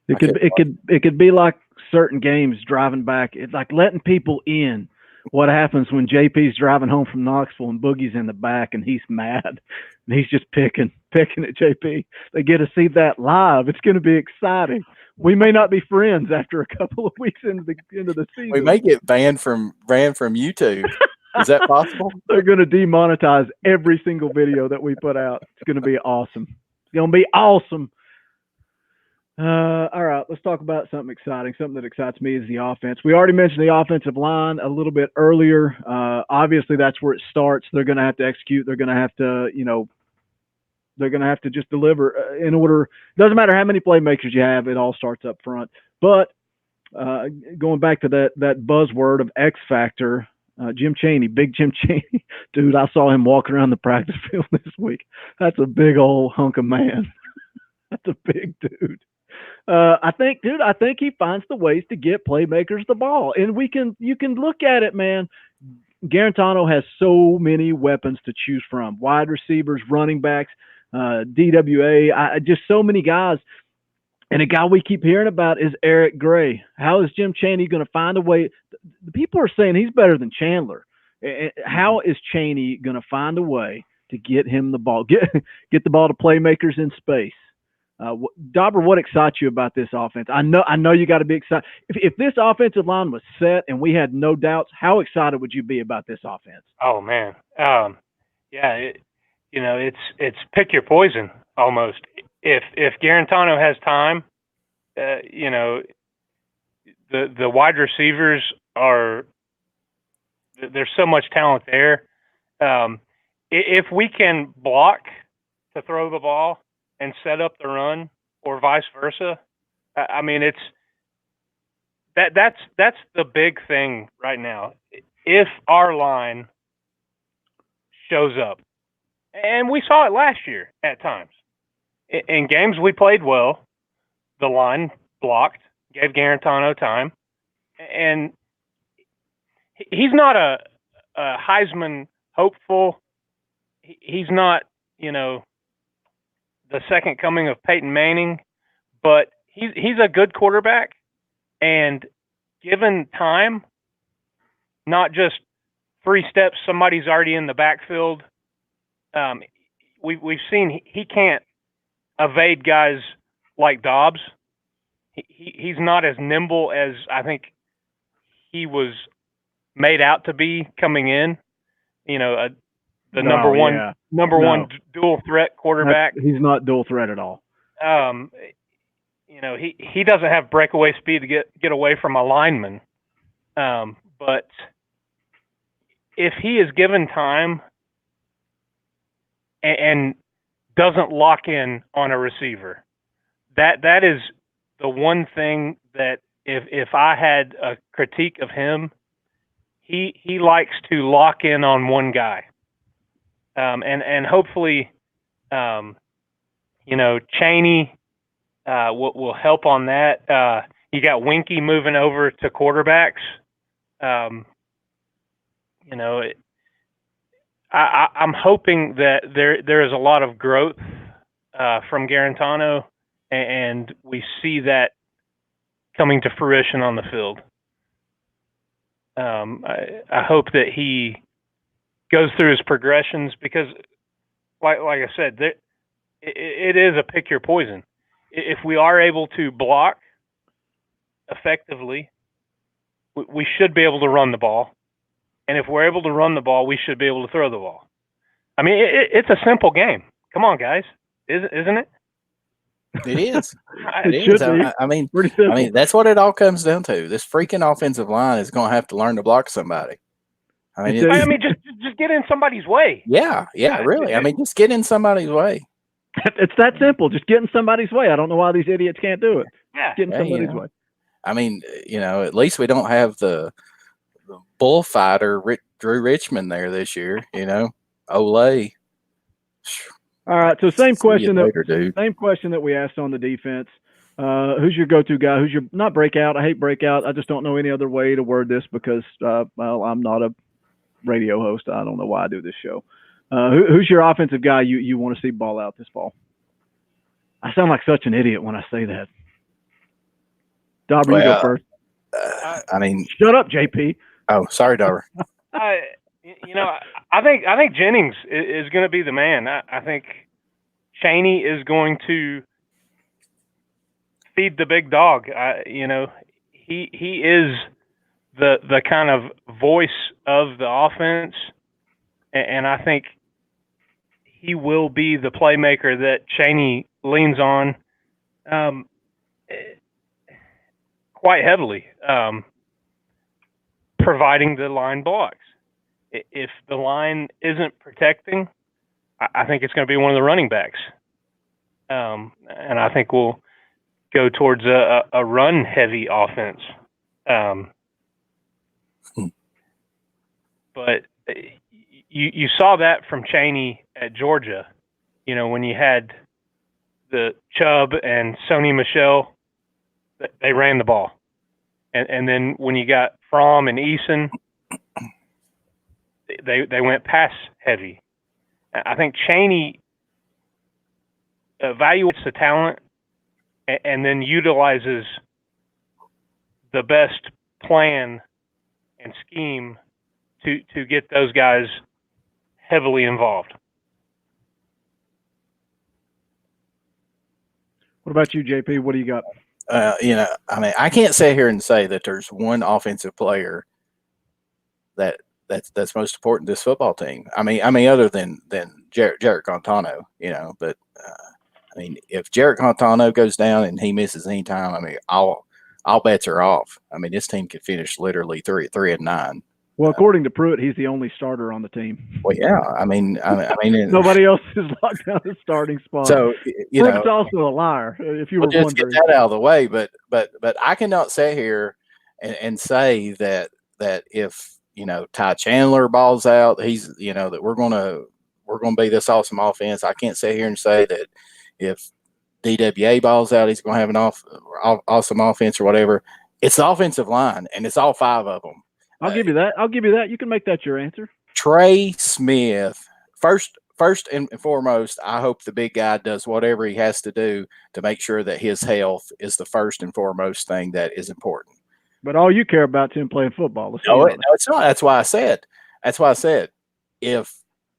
It could be like certain games driving back. It's like letting people in. What happens when JP's driving home from Knoxville and Boogie's in the back and he's mad and he's just picking at JP. They get to see that live. It's going to be exciting. We may not be friends after a couple of weeks into the season. We may get banned from YouTube. Is that possible? They're going to demonetize every single video that we put out. It's going to be awesome. It's going to be awesome. All right, let's talk about something exciting. Something that excites me is the offense. We already mentioned the offensive line a little bit earlier. Obviously, that's where it starts. They're going to have to execute. They're going to have to, they're going to have to just deliver in order. Doesn't matter how many playmakers you have. It all starts up front. But going back to that buzzword of X Factor, Jim Chaney, big Jim Chaney. Dude, I saw him walking around the practice field this week. That's a big old hunk of man. That's a big dude. I think he finds the ways to get playmakers the ball. And you can look at it, man. Garantano has so many weapons to choose from. Wide receivers, running backs, DWA, just so many guys. And a guy we keep hearing about is Eric Gray. How is Jim Chaney going to find a way? The people are saying he's better than Chandler. How is Chaney going to find a way to get him the ball, get the ball to playmakers in space? Dobber, what excites you about this offense? I know you got to be excited. If this offensive line was set and we had no doubts, how excited would you be about this offense? Oh man, it's pick your poison almost. If Garantano has time, the wide receivers there's so much talent there. If we can block to throw the ball and set up the run, or vice versa, that's the big thing right now. If our line shows up, and we saw it last year at times, in games we played well, the line blocked, gave Garantano time, and he's not a Heisman hopeful. He's not, the second coming of Peyton Manning, but he's a good quarterback, and given time, not just 3 steps, somebody's already in the backfield. We've seen he can't evade guys like Dobbs. He's not as nimble as I think he was made out to be coming in. the number one No. dual threat quarterback. He's not dual threat at all. He doesn't have breakaway speed to get away from a lineman. But if he is given time and doesn't lock in on a receiver, that is the one thing that if I had a critique of him, he likes to lock in on one guy. And hopefully, Chaney will help on that. You got Winky moving over to quarterbacks. I'm hoping that there is a lot of growth from Garantano, and we see that coming to fruition on the field. I hope that he goes through his progressions because, like I said, it is a pick your poison. If we are able to block effectively, we should be able to run the ball. And if we're able to run the ball, we should be able to throw the ball. I mean, it's a simple game. Come on, guys. Isn't it? It is. It should be. I mean, that's what it all comes down to. This freaking offensive line is going to have to learn to block somebody. Just get in somebody's way. Yeah, really. I mean, just get in somebody's way. It's that simple. Just get in somebody's way. I don't know why these idiots can't do it. Yeah. Get in somebody's way. I mean, at least we don't have the bullfighter Drew Richmond there this year. Olay. All right. So same question later, that we asked on the defense. Who's your go-to guy? Who's your not breakout? I hate breakout. I just don't know any other way to word this because I'm not a radio host. I don't know why I do this show. Who's your offensive guy you want to see ball out this fall? I sound like such an idiot when I say that. Dobber, you go first. Shut up, JP. Oh, sorry, Dobber. I think Jennings is going to be the man. I think Chaney is going to feed the big dog. He is the kind of voice of the offense, and I think he will be the playmaker that Chaney leans on quite heavily, providing the line blocks. If the line isn't protecting, I think it's going to be one of the running backs. And I think we'll go towards a run-heavy offense. But you saw that from Chaney at Georgia, when you had the Chubb and Sony Michel, they ran the ball. And then when you got Fromm and Eason, they went pass heavy. I think Chaney evaluates the talent and then utilizes the best plan and scheme to get those guys heavily involved. What about you, JP? What do you got? I can't sit here and say that there's one offensive player that's most important to this football team. I mean, other than Jarrett Contano, but if Jarrett Contano goes down and he misses any time, all bets are off. This team could finish literally 3-9. Well, according to Pruitt, he's the only starter on the team. Well, yeah. Nobody else is locked down the starting spot. So Pruitt's also a liar. If you were just wondering, get that out of the way. But I cannot sit here and say that if Ty Chandler balls out, he's that we're gonna be this awesome offense. I can't sit here and say that if DWA balls out, he's gonna have an awesome offense or whatever. It's the offensive line, and it's all five of them. I'll give you that. You can make that your answer. Trey Smith, first and foremost, I hope the big guy does whatever he has to do to make sure that his health is the first and foremost thing that is important. But all you care about is him playing football. No, it's not. That's why I said if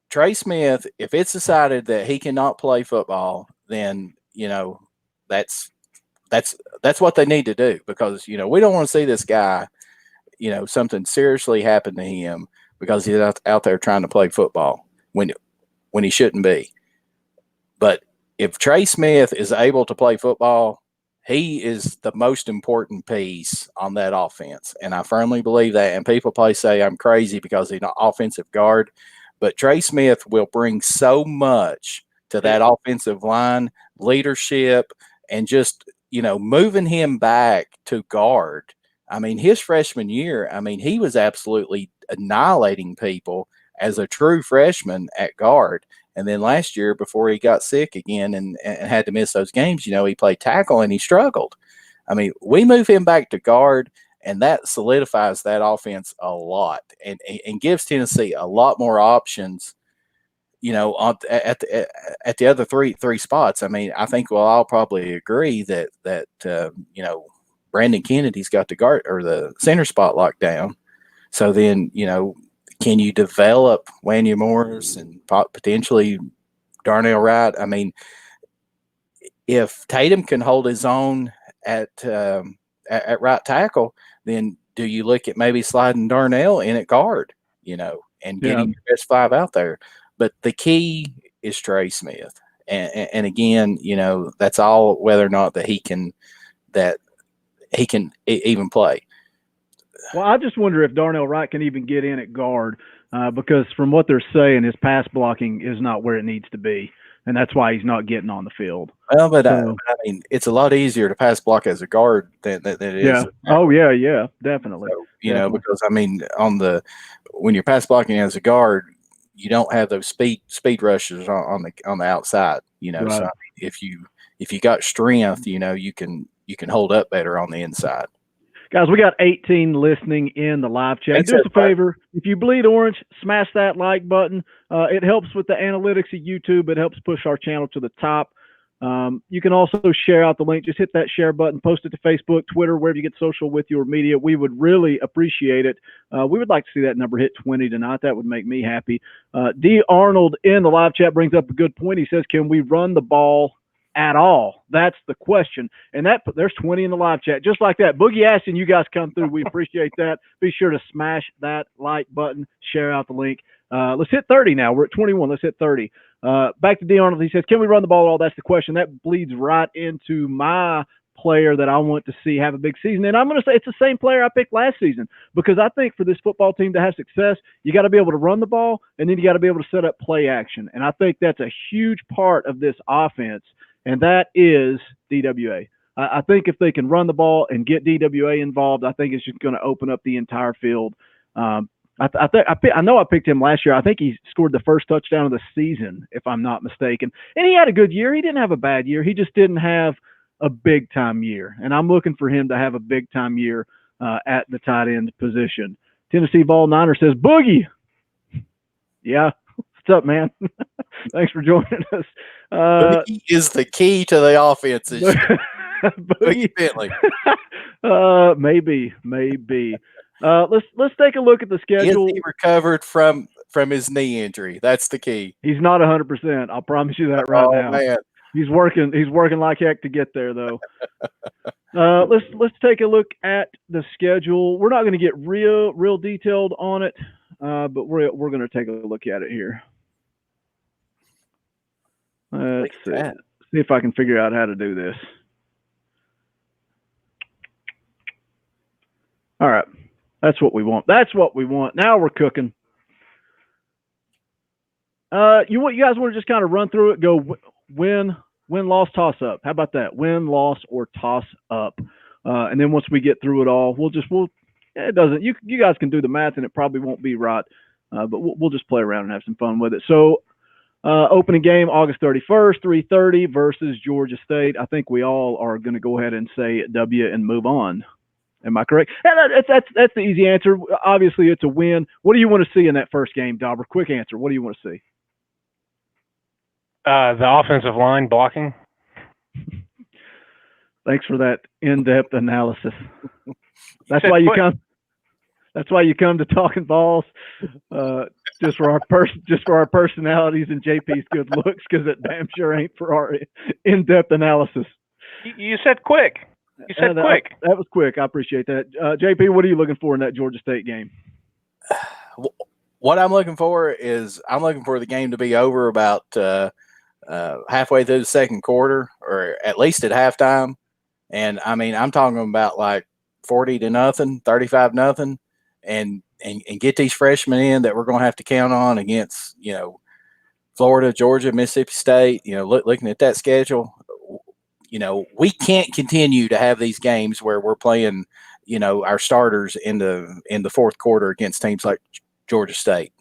Trey Smith, if it's decided that he cannot play football, then that's what they need to do, because we don't want to see this guy something seriously happen to him because he's out there trying to play football. when he shouldn't be. But if Trey Smith is able to play football, he is the most important piece on that offense. And I firmly believe that. And people probably say I'm crazy because he's not offensive guard. But Trey Smith will bring so much to that offensive line, leadership, and just, moving him back to guard. I mean, his freshman year, he was absolutely annihilating people as a true freshman at guard. And then last year, before he got sick again and had to miss those games, he played tackle and he struggled. I mean, we move him back to guard, and that solidifies that offense a lot and gives Tennessee a lot more options, at the other three spots. I mean, I think we'll all probably agree that Brandon Kennedy's got the guard or the center spot locked down. So then, can you develop Wanya Morris and potentially Darnell Wright? I mean, if Tatum can hold his own at right tackle, then do you look at maybe sliding Darnell in at guard, and getting your best five out there? But the key is Trey Smith. And again, that's all whether or not that he can even play. Well, I just wonder if Darnell Wright can even get in at guard because from what they're saying, his pass blocking is not where it needs to be, and that's why he's not getting on the field. Well, but I mean, it's a lot easier to pass block as a guard than it is. Yeah. Oh, yeah, definitely. So, because I mean, when you're pass blocking as a guard, you don't have those speed rushes on the outside. Right. So I mean, if you got strength, you can hold up better on the inside. Guys, we got 18 listening in the live chat. Do us a favor. If you bleed orange, smash that like button. It helps with the analytics of YouTube. It helps push our channel to the top. You can also share out the link. Just hit that share button, post it to Facebook, Twitter, wherever you get social with your media. We would really appreciate it. We would like to see that number hit 20 tonight. That would make me happy. D. Arnold in the live chat brings up a good point. He says, can we run the ball at all? That's the question. And there's 20 in the live chat. Just like that. Boogie Ashton, you guys come through. We appreciate that. Be sure to smash that like button, share out the link. Let's hit 30 now. We're at 21. Let's hit 30. Back to D. Arnold. He says, can we run the ball at all? That's the question. That bleeds right into my player that I want to see have a big season. And I'm going to say it's the same player I picked last season because I think for this football team to have success, you got to be able to run the ball and then you got to be able to set up play action. And I think that's a huge part of this offense. And that is DWA. I think if they can run the ball and get DWA involved, I think it's just going to open up the entire field. I know I picked him last year. I think he scored the first touchdown of the season, if I'm not mistaken. And he had a good year. He didn't have a bad year. He just didn't have a big-time year. And I'm looking for him to have a big-time year at the tight end position. Tennessee Vol Niner says, Boogie. Yeah. What's up, man? Thanks for joining us. Boogie is the key to the offense. Boogie Bentley. Maybe. Let's take a look at the schedule. Is he recovered from his knee injury? That's the key. He's not 100%. I'll promise you that right now. Man. He's working like heck to get there, though. Let's take a look at the schedule. We're not going to get real detailed on it, but we're going to take a look at it here. Let's see if I can figure out how to do this. All right. That's what we want. Now we're cooking. You guys want to just kind of run through it, go win, loss, toss up. How about that? Win, loss, or toss up. And then once we get through it all, it doesn't, you guys can do the math and it probably won't be right. But we'll just play around and have some fun with it. So, opening game August 31st, 3:30 versus Georgia State. I think we all are going to go ahead and say W and move on. Am I correct? That's the easy answer. Obviously, it's a win. What do you want to see in that first game, Dobber? Quick answer. What do you want to see? The offensive line blocking. Thanks for that in-depth analysis. That's why you come. That's why you come to Talkin VAWLS, just for our personalities and JP's good looks, because it damn sure ain't for our in-depth analysis. You said quick. You said quick. That was quick. I appreciate that. JP, what are you looking for in that Georgia State game? what I'm looking for is I'm looking for the game to be over about halfway through the second quarter, or at least at halftime. And I mean, I'm talking about like 40-0, 35-0, and get these freshmen in that we're going to have to count on against, Florida, Georgia, Mississippi State. Looking at that schedule, we can't continue to have these games where we're playing, our starters in the fourth quarter against teams like Georgia State.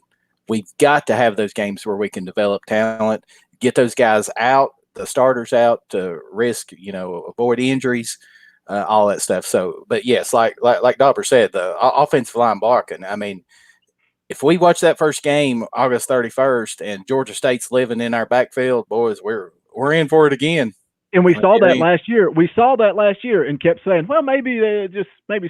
We've got to have those games where we can develop talent, get those guys out, the starters out, to risk, avoid injuries, all that stuff. So, but yes, like Dobber said, the offensive line barking. I mean, if we watch that first game August 31st and Georgia State's living in our backfield, boys, we're in for it again. And we saw that last year. We saw that last year and kept saying, well, maybe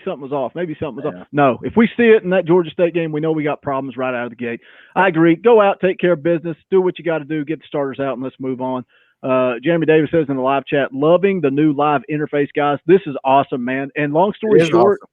something was off. Maybe something was off. No, if we see it in that Georgia State game, we know we got problems right out of the gate. I agree. Go out, take care of business, do what you got to do, get the starters out, and let's move on. Jeremy Davis says in the live chat, loving the new live interface, guys. This is awesome, man. And long story short, awesome.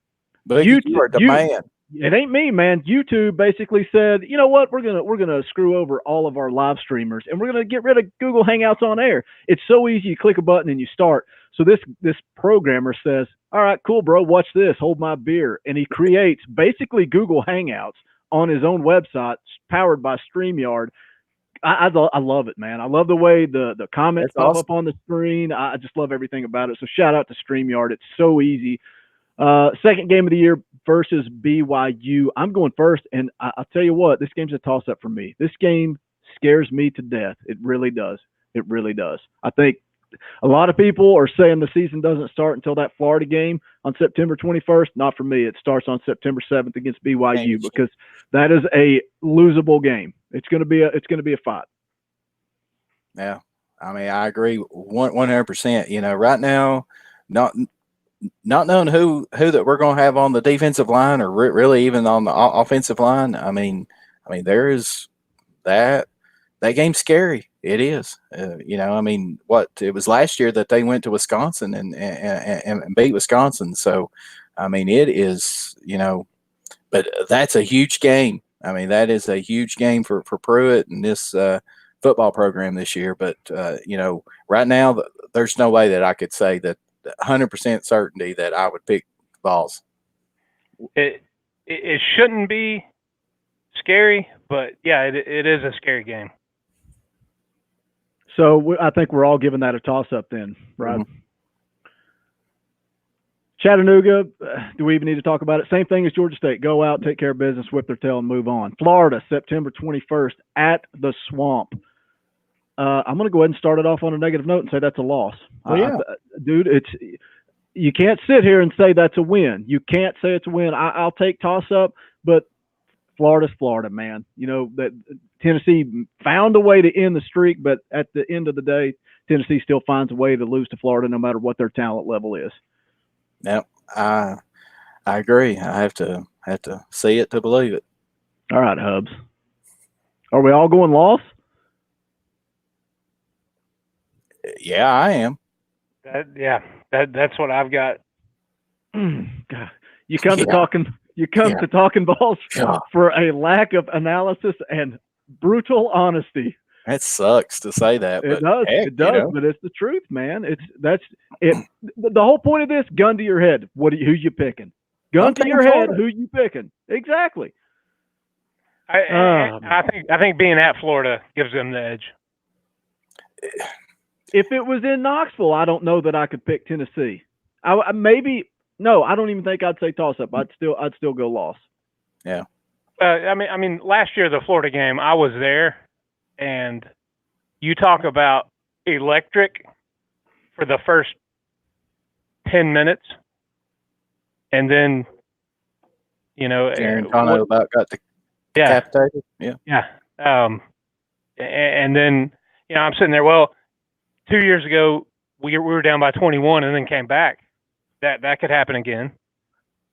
But you are the man. It ain't me, man. YouTube basically said, you know what, we're gonna screw over all of our live streamers, and we're gonna get rid of Google Hangouts on air. It's so easy. You click a button and you start. So this programmer says, all right, cool, bro. Watch this. Hold my beer, and he creates basically Google Hangouts on his own website, powered by StreamYard. I love it, man. I love the way the comments pop up on the screen. I just love everything about it. So shout out to StreamYard. It's so easy. Second game of the year versus BYU. I'm going first, and I'll tell you what, this game's a toss-up for me. This game scares me to death. It really does. It really does. I think a lot of people are saying the season doesn't start until that Florida game on September 21st. Not for me. It starts on September 7th against BYU, because that is a losable game. It's going to be a fight. Yeah, I mean, I agree 100%. Right now, not knowing who that we're going to have on the defensive line, or really even on the offensive line. I mean, there is that game's scary. It is. I mean, it was last year that they went to Wisconsin and beat Wisconsin. So, I mean, it is, but that's a huge game. I mean, that is a huge game for Pruitt and this football program this year. But, right now, there's no way that I could say that 100% certainty that I would pick Vols. It shouldn't be scary, but yeah, it is a scary game. So I think we're all giving that a toss-up then, right? Mm-hmm. Chattanooga, do we even need to talk about it? Same thing as Georgia State. Go out, take care of business, whip their tail, and move on. Florida, September 21st at the Swamp. I'm going to go ahead and start it off on a negative note and say that's a loss. Oh, yeah. Dude, you can't sit here and say that's a win. You can't say it's a win. I'll take toss-up, but Florida's Florida, man. That Tennessee found a way to end the streak, but at the end of the day, Tennessee still finds a way to lose to Florida no matter what their talent level is. Yep, I agree. I have to see it to believe it. All right, Hubs. Are we all going loss? Yeah, I am. That's what I've got. God. You come to Talkin Vols for a lack of analysis and brutal honesty. That sucks to say that. It does. It does, but it's the truth, man. That's it. The whole point of this: gun to your head. Who you picking? Gun to your head. Who you picking? Exactly. I think being at Florida gives them the edge. If it was in Knoxville, I don't know that I could pick Tennessee. I don't even think I'd say toss up. I'd still go loss. Yeah. I mean, last year the Florida game, I was there, and you talk about electric for the first 10 minutes, and then Aaron about got decapitated. Yeah. And then I'm sitting there. Well, 2 years ago we were down by 21 and then came back. That could happen again.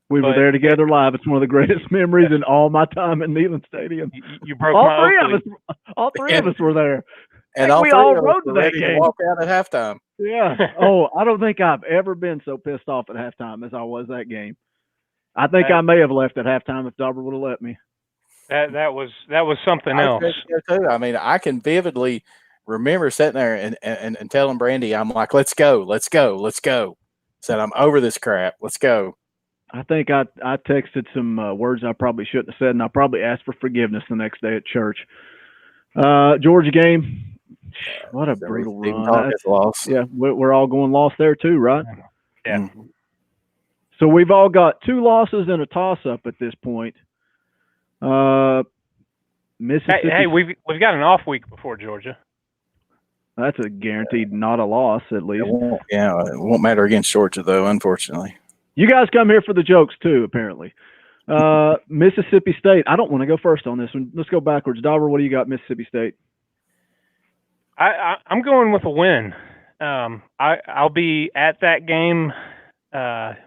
We were there together live. It's one of the greatest memories in all my time in Neyland Stadium. You broke all three of us were there. And we all rode to that game. Walk out at halftime. Yeah. Oh, I don't think I've ever been so pissed off at halftime as I was that game. I think I may have left at halftime if Dobber would have let me. That was something I was else. ready to go too. I mean, I can vividly remember sitting there and telling Brandy, I'm like, let's go. Said, I'm over this crap. Let's go. I think I texted some words I probably shouldn't have said, and I probably asked for forgiveness the next day at church. Georgia game, what a So brutal Stephen run. Talk has lost. Yeah, we're all going lost there too, right? Yeah. Mm-hmm. So we've all got 2 losses and a toss-up at this point. Mississippi. Hey, we've got an off week before Georgia. That's a guaranteed not a loss, at least. It won't matter against Georgia, though, unfortunately. You guys come here for the jokes, too, apparently. Mississippi State. I don't want to go first on this one. Let's go backwards. Dobber, what do you got, Mississippi State? I'm going with a win. I'll be at that game,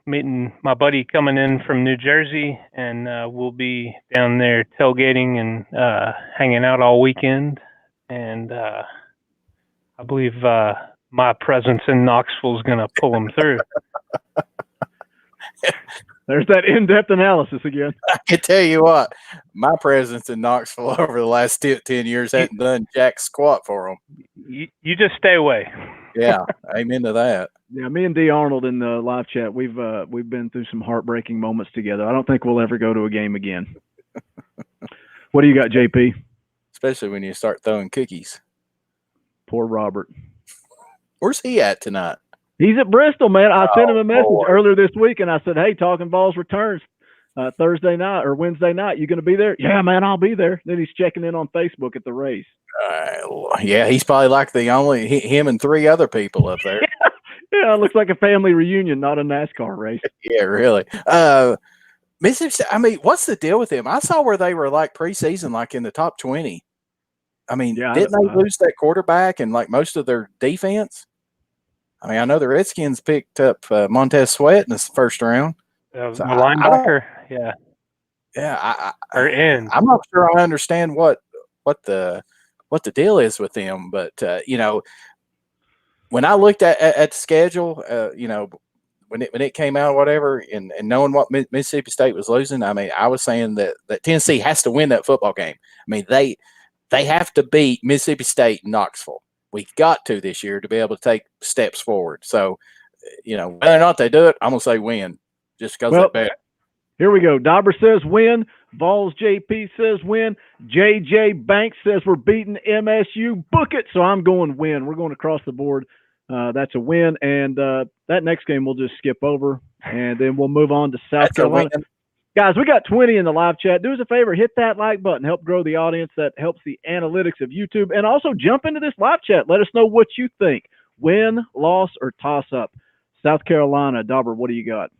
meeting my buddy coming in from New Jersey, and we'll be down there tailgating and hanging out all weekend. And I believe my presence in Knoxville is going to pull them through. There's that in-depth analysis again. I can tell you what, my presence in Knoxville over the last 10 years hasn't done jack squat for them. You just stay away. Yeah, amen to that. Yeah, me and D. Arnold in the live chat, we've been through some heartbreaking moments together. I don't think we'll ever go to a game again. What do you got, JP? Especially when you start throwing cookies. Poor Robert. Where's he at tonight? He's at Bristol, man. I sent him a message boy. earlier this week, and I said, hey, Talkin VAWLS returns Thursday night or Wednesday night. You going to be there? Yeah, man, I'll be there. Then he's checking in on Facebook at the race. Yeah, he's probably like the only him and 3 other people up there. Yeah, it looks like a family reunion, not a NASCAR race. Yeah, really. Mississippi, I mean, what's the deal with them? I saw where they were like preseason, like in the top 20. I mean, Yeah, didn't they lose that quarterback and like most of their defense? I mean, I know the Redskins picked up Montez Sweat in the first round. The linebacker, yeah. Yeah, I'm not sure I understand what the deal is with them, but when I looked at the schedule, when it came out, or whatever, and knowing what Mississippi State was losing, I mean, I was saying that Tennessee has to win that football game. I mean, they have to beat Mississippi State and Knoxville. We've got to this year to be able to take steps forward. So, whether or not they do it, I'm gonna say win, just because they're bad. Here we go. Dobber says win. Vols JP says win. JJ Banks says we're beating MSU. Book it. So I'm going win. We're going across the board. That's a win. And that next game we'll just skip over, and then we'll move on to South Carolina. Guys, we got 20 in the live chat. Do us a favor, hit that like button. Help grow the audience. That helps the analytics of YouTube. And also jump into this live chat. Let us know what you think. Win, loss, or toss-up. South Carolina. Dobber, what do you got?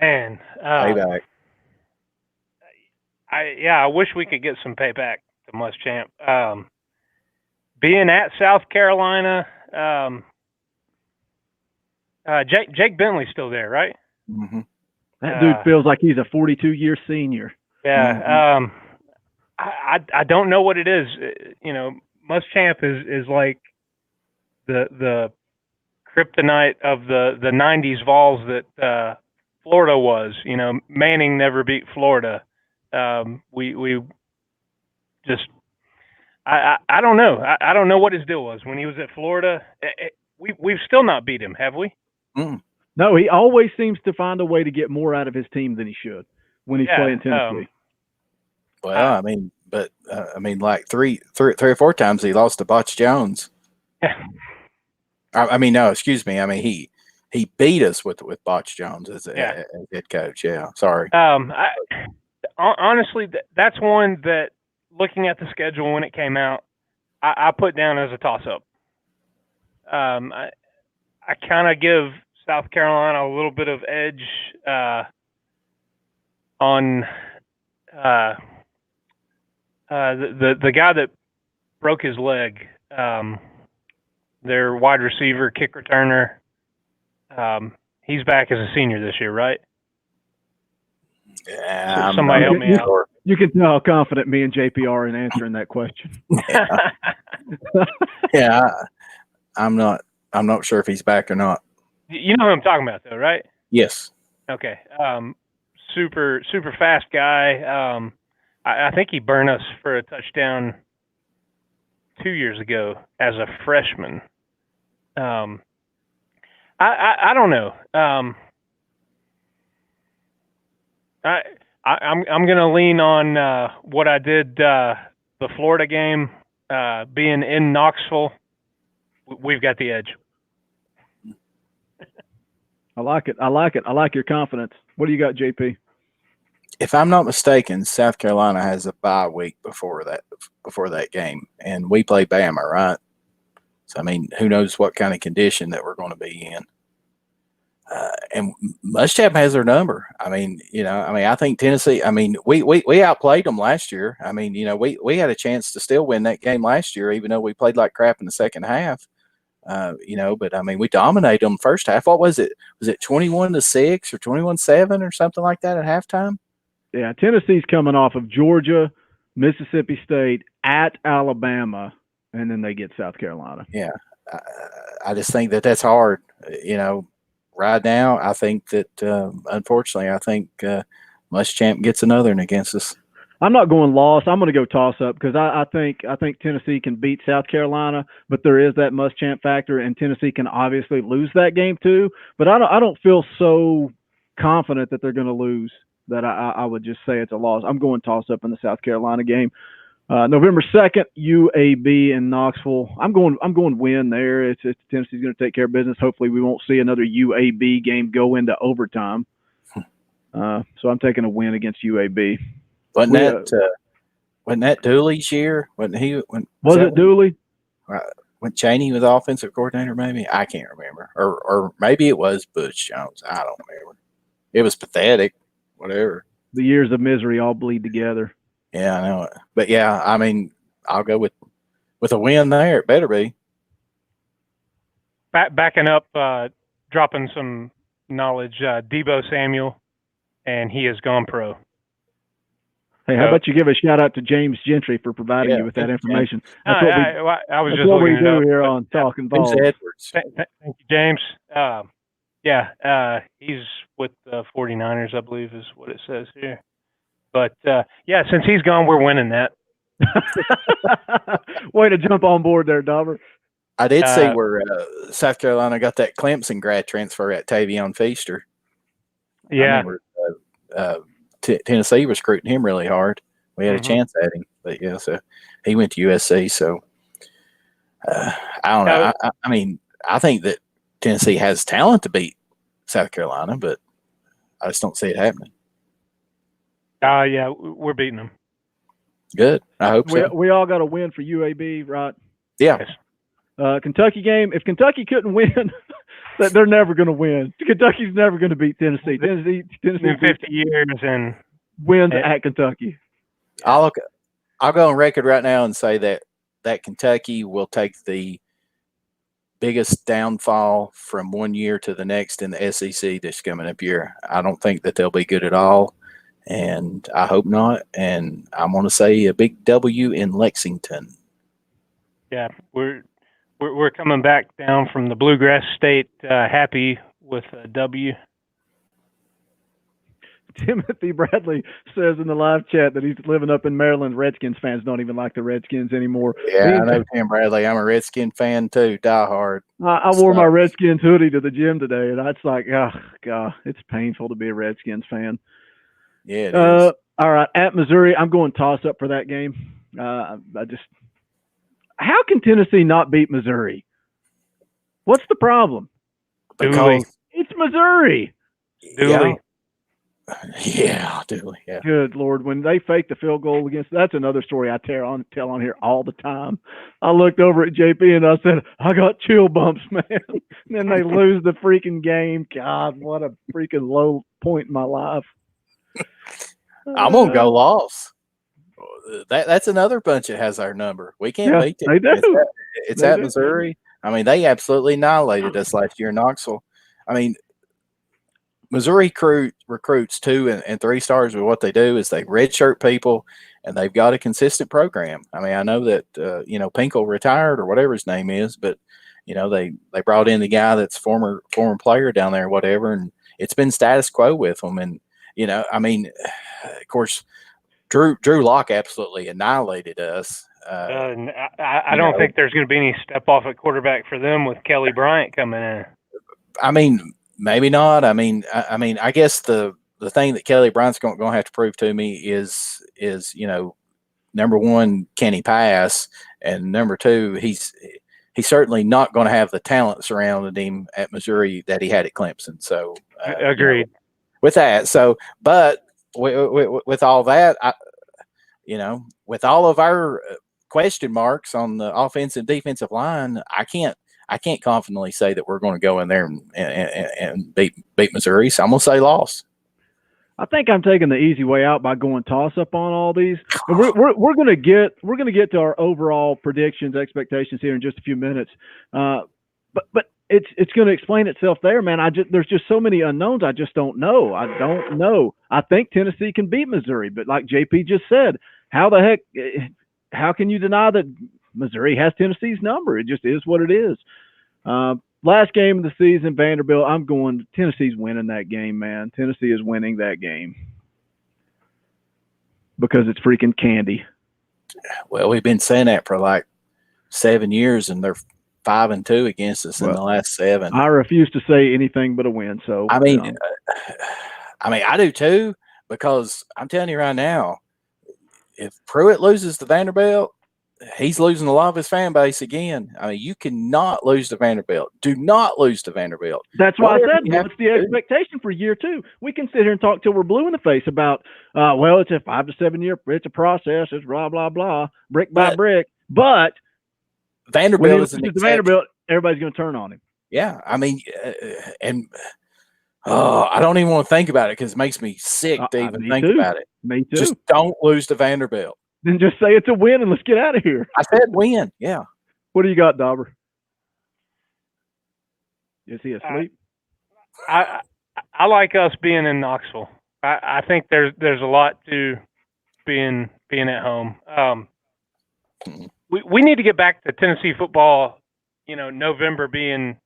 Man, payback. I wish we could get some payback to Muschamp. Being at South Carolina, Jake Bentley's still there, right? Mm-hmm. That dude feels like he's a 42-year senior. Yeah. Mm-hmm. I don't know what it is. Muschamp is like the kryptonite of the 90s Vols that Florida was. Manning never beat Florida. We just I don't know. I don't know what his deal was when he was at Florida. We've still not beat him, have we? Mm. No, he always seems to find a way to get more out of his team than he should when he's playing Tennessee. Well, like three or four times he lost to Botch Jones. No, excuse me. I mean, he beat us with Botch Jones as a head coach. Yeah, sorry. Honestly, that's one that, looking at the schedule when it came out, I put down as a toss-up. I kind of give South Carolina a little bit of edge on the guy that broke his leg, their wide receiver, kick returner. He's back as a senior this year, right? Yeah, so somebody help me out. You can tell how confident me and JP are in answering that question. Yeah, I'm not sure if he's back or not. You know who I'm talking about, though, right? Yes. Okay. Super fast guy. I think he burned us for a touchdown 2 years ago as a freshman. I don't know. I'm gonna lean on what I did the Florida game, being in Knoxville. We've got the edge. I like it. I like it. I like your confidence. What do you got, JP? If I'm not mistaken, South Carolina has a bye week before that game, and we play Bama, right? So I mean, who knows what kind of condition that we're going to be in. And Muschamp has their number. I mean, I think Tennessee. I mean, we outplayed them last year. I mean, we had a chance to still win that game last year, even though we played like crap in the second half. But I mean, we dominated them first half. What was it? Was it 21-6 or 21-7 or something like that at halftime? Yeah, Tennessee's coming off of Georgia, Mississippi State, at Alabama, and then they get South Carolina. Yeah, I just think that's hard. Right now, I think that unfortunately, I think Muschamp gets another one against us. I'm not going loss. I'm going to go toss up because I think Tennessee can beat South Carolina, but there is that Muschamp factor, and Tennessee can obviously lose that game too. But I don't feel so confident that they're going to lose that I would just say it's a loss. I'm going toss up in the South Carolina game. November 2nd, UAB in Knoxville. I'm going win there. It's Tennessee's going to take care of business. Hopefully, we won't see another UAB game go into overtime. So I'm taking a win against UAB. Wasn't that Dooley's year? Wasn't he? Was it Dooley? When Chaney was offensive coordinator, maybe? I can't remember. Or maybe it was Butch Jones. I don't remember. It was pathetic. Whatever. The years of misery all bleed together. Yeah, I know it. But yeah, I mean, I'll go with a win there. It better be. Backing up, dropping some knowledge. Debo Samuel, and he has gone pro. Hey, how about you give a shout out to James Gentry for providing you with that information? That's what we do here on Talkin VAWLS. Edwards. Thank you, James. He's with the 49ers, I believe, is what it says here. But since he's gone, we're winning that. Way to jump on board there, Dobber. I did see where South Carolina got that Clemson grad transfer at Tavion Feaster. Yeah. Tennessee was recruiting him really hard. We had a chance at him, but yeah, so he went to USC. So I don't know. I mean, I think that Tennessee has talent to beat South Carolina, but I just don't see it happening. Yeah, we're beating them. Good. I hope so. We all got a win for UAB, right? Yeah. Yes. Kentucky game. If Kentucky couldn't win, they're never going to win. Kentucky's never going to beat Tennessee. Tennessee in 50 years and wins at Kentucky. I'll go on record right now and say that Kentucky will take the biggest downfall from one year to the next in the SEC this coming up year. I don't think that they'll be good at all, and I hope not. And I'm going to say a big W in Lexington. Yeah, we're coming back down from the Bluegrass State happy with a W. Timothy Bradley says in the live chat that he's living up in Maryland. Redskins fans don't even like the Redskins anymore. Yeah, I know Tim Bradley. I'm a Redskin fan too, die hard. I wore my Redskins hoodie to the gym today, and it's like, oh, God, it's painful to be a Redskins fan. Yeah, it is. All right, at Missouri, I'm going toss-up for that game. How can Tennessee not beat Missouri? What's the problem? Because it's Missouri. Dooley. Yeah, Dooley. Yeah. Good Lord, when they fake the field goal that's another story I tell on here all the time. I looked over at JP and I said, I got chill bumps, man. And then they lose the freaking game. God, what a freaking low point in my life. I'm gonna go loss. That's another bunch that has our number. We can't beat it. They do. It's at Missouri. I mean, they absolutely annihilated us last year in Knoxville. I mean, Missouri recruits 2 and 3 stars, but what they do is they redshirt people, and they've got a consistent program. I mean, I know that Pinkel retired or whatever his name is, but they brought in the guy that's former player down there, whatever, and it's been status quo with them. And I mean, of course, Drew Lock absolutely annihilated us. And I don't think there's going to be any step off at quarterback for them with Kelly Bryant coming in. I mean, maybe not. I mean, I guess the thing that Kelly Bryant's going to have to prove to me is number one, can he pass, and number two, he's certainly not going to have the talent surrounding him at Missouri that he had at Clemson. So agreed with that. So, but with all that, with all of our question marks on the offensive and defensive line, I can't confidently say that we're going to go in there and beat Missouri. So I'm going to say loss. I think I'm taking the easy way out by going toss up on all these. And we're going to get to our overall predictions, expectations here in just a few minutes. But it's going to explain itself there, man. There's just so many unknowns. I just don't know. I don't know. I think Tennessee can beat Missouri, but like JP just said, how can you deny that Missouri has Tennessee's number? It just is what it is. Last game of the season, Vanderbilt. I'm going Tennessee's winning that game, man. Tennessee is winning that game because it's freaking candy. Well, we've been saying that for like 7 years, and they're 5-2 against us in the last 7. I refuse to say anything but a win. So I mean, I do too, because I'm telling you right now, if Pruitt loses to Vanderbilt, he's losing a lot of his fan base again. I mean, you cannot lose to Vanderbilt. Do not lose to Vanderbilt. That's why I said, what's the expectation for year 2? We can sit here and talk till we're blue in the face about, it's a 5 to 7 year, it's a process, it's blah, blah, blah, brick by brick. But Vanderbilt is Vanderbilt, everybody's going to turn on him. Yeah. I mean, I don't even want to think about it because it makes me sick to even think about it. Me too. Just don't lose to Vanderbilt. Then just say it's a win and let's get out of here. I said win. Yeah. What do you got, Dobber? Is he asleep? I like us being in Knoxville. I think there's a lot to being at home. We need to get back to Tennessee football. November being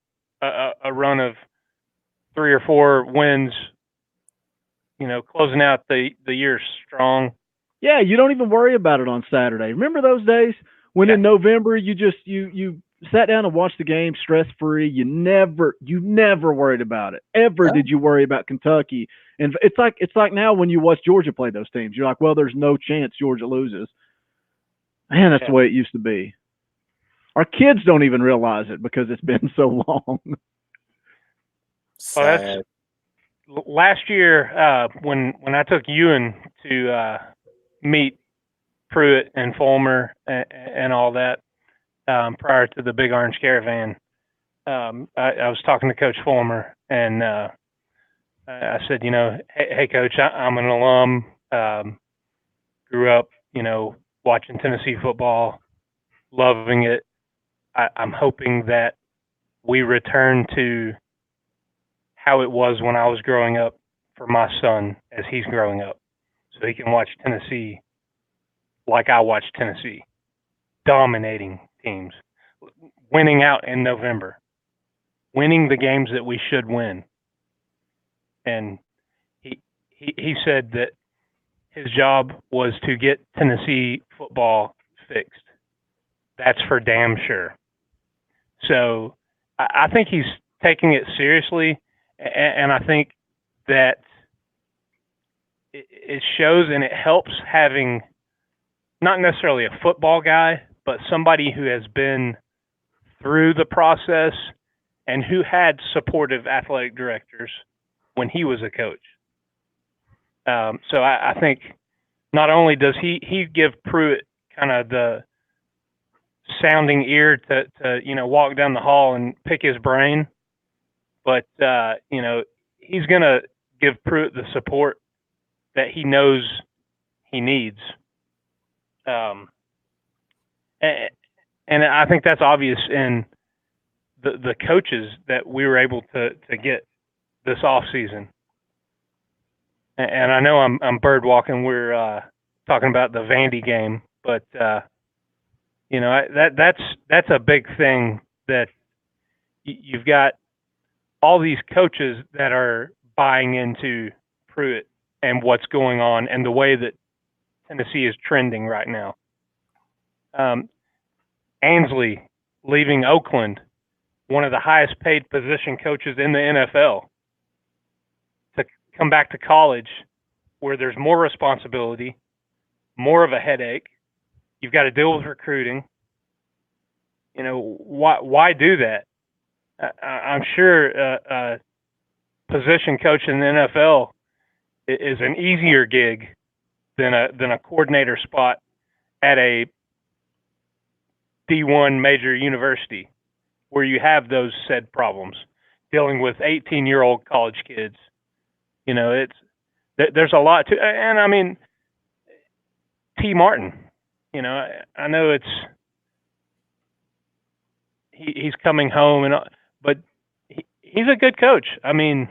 a run of 3 or 4 wins. Closing out the year strong. Yeah, you don't even worry about it on Saturday. Remember those days when in November you just you sat down and watched the game stress free. You never worried about it. Ever did you worry about Kentucky? And it's like now when you watch Georgia play those teams, you're like, well, there's no chance Georgia loses. Man, that's the way it used to be. Our kids don't even realize it because it's been so long. Well, last year when I took Ewan to meet Pruitt and Fulmer and all that prior to the Big Orange Caravan. I was talking to Coach Fulmer, and I said, hey Coach, I'm an alum, grew up, watching Tennessee football, loving it. I'm hoping that we return to how it was when I was growing up for my son as he's growing up, so he can watch Tennessee like I watched Tennessee, dominating teams, winning out in November, winning the games that we should win. And he said that his job was to get Tennessee football fixed. That's for damn sure. So I think he's taking it seriously, and I think that it shows and it helps having not necessarily a football guy, but somebody who has been through the process and who had supportive athletic directors when he was a coach. So I think not only does he give Pruitt kind of the sounding ear to walk down the hall and pick his brain, but he's going to give Pruitt the support that he knows he needs. And I think that's obvious in the coaches that we were able to get this off season. And I know I'm bird walking. We're talking about the Vandy game, but that's a big thing that you've got all these coaches that are buying into Pruitt and what's going on and the way that Tennessee is trending right now. Ansley leaving Oakland, one of the highest paid position coaches in the NFL, to come back to college where there's more responsibility, more of a headache. You've got to deal with recruiting. You know, why do that? I'm sure a position coach in the NFL is an easier gig than a coordinator spot at a D1 major university where you have those said problems dealing with 18-year-old college kids. You know, there's a lot to, and I mean, T. Martin, you know, I know he's coming home, but he's a good coach. I mean,